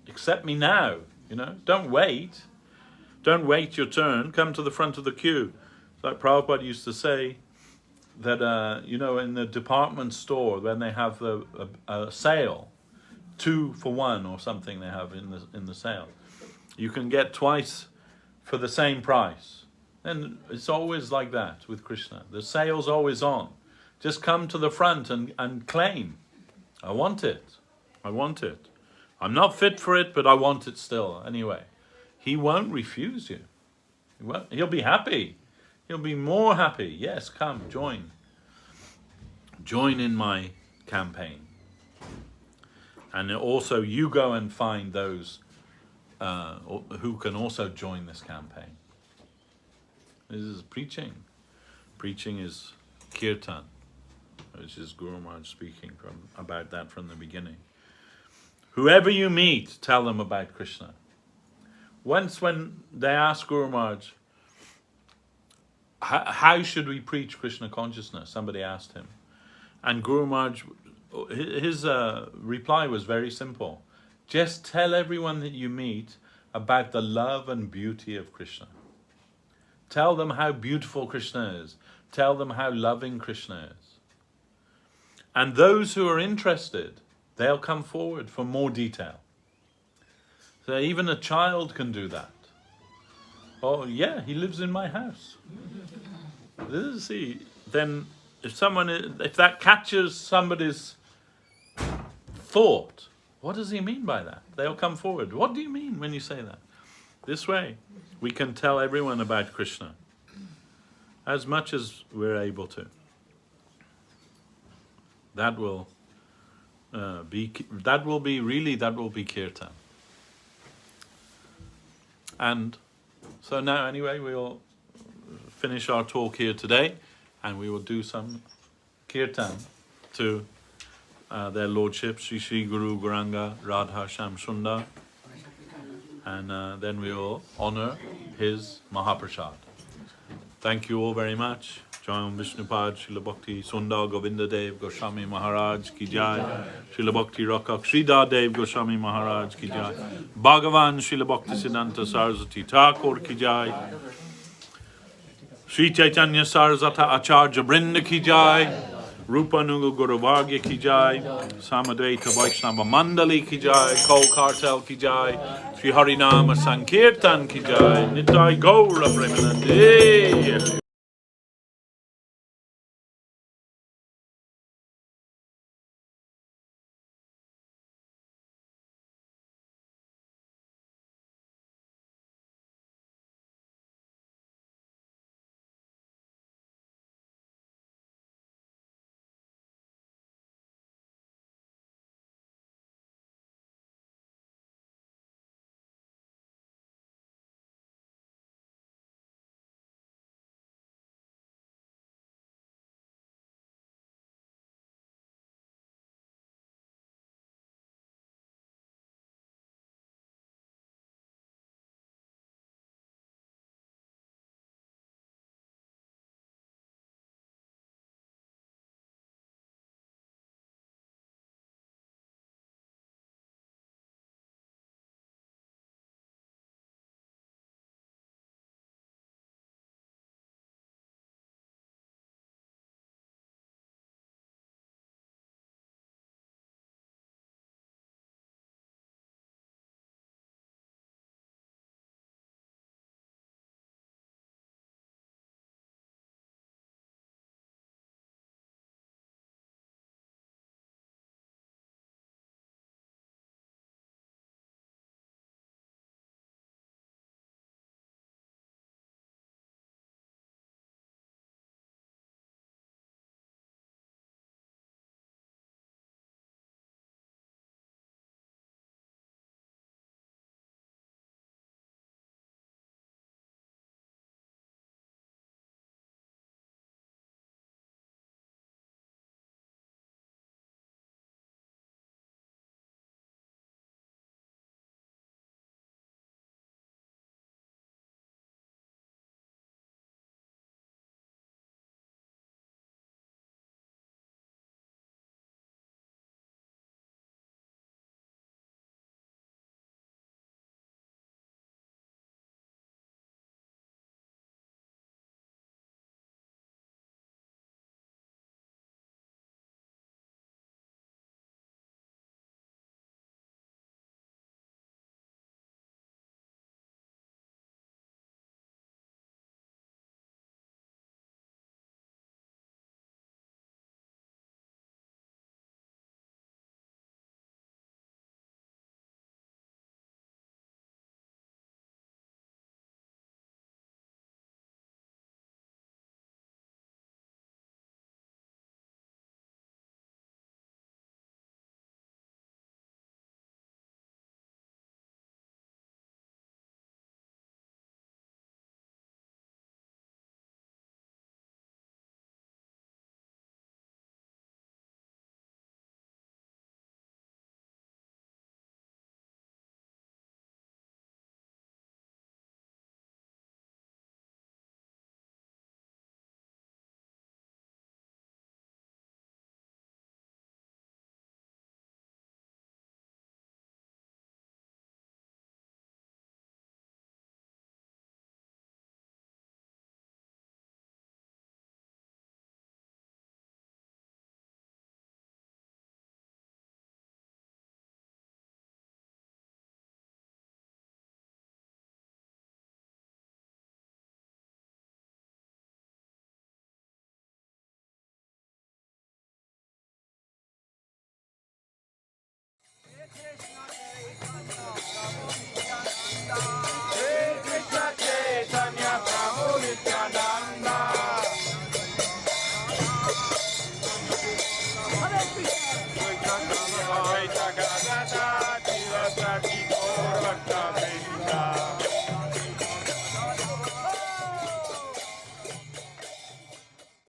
Accept me now, Don't wait. Don't wait your turn. Come to the front of the queue. Like Prabhupada used to say that, in the department store, when they have a sale, 2 for 1 or something they have in the sale, you can get twice for the same price. And it's always like that with Krishna. The sale's always on. Just come to the front and claim. I want it. I want it. I'm not fit for it, but I want it still. Anyway, he won't refuse you. He'll be happy. He'll be more happy. Yes, come, join. Join in my campaign. And also you go and find those who can also join this campaign. This is preaching. Preaching is kirtan, which is Guru Maharaj speaking about that from the beginning. Whoever you meet, tell them about Krishna. Once when they asked Guru Maharaj, how should we preach Krishna consciousness? Somebody asked him. And Guru Maharaj, his reply was very simple. Just tell everyone that you meet about the love and beauty of Krishna. Tell them how beautiful Krishna is. Tell them how loving Krishna is. And those who are interested, they'll come forward for more detail. So even a child can do that. Oh yeah, he lives in my house. Then if that catches somebody's thought, what does he mean by that? They'll come forward. What do you mean when you say that? This way, we can tell everyone about Krishna as much as we're able to. That will be kirtan. And so now, anyway, we'll finish our talk here today, and we will do some kirtan to their lordship, Sri Guru Gauranga Radha Sham Sundar, and then we will honor his Mahaprasad. Thank you all very much. Jai Vishnupad, Srila Bhakti Sundar Govinda Dev Goswami Maharaj ki jai. Srila Bhakti Rakshak Sridhar Dev Goswami Maharaj ki jai. Bhagavan Srila Bhakti Siddhanta Saraswati Thakur ki jai. Sri Chaitanya Saraswata Acharya Brinda ki jai. Rupanuga Guru Vargya ki jai. Samadvaita Vaishnava Mandali ki jai. Kol Kartel ki jai. Sri Harinama Sankirtan ki jai. Nitai Gaura Premanande.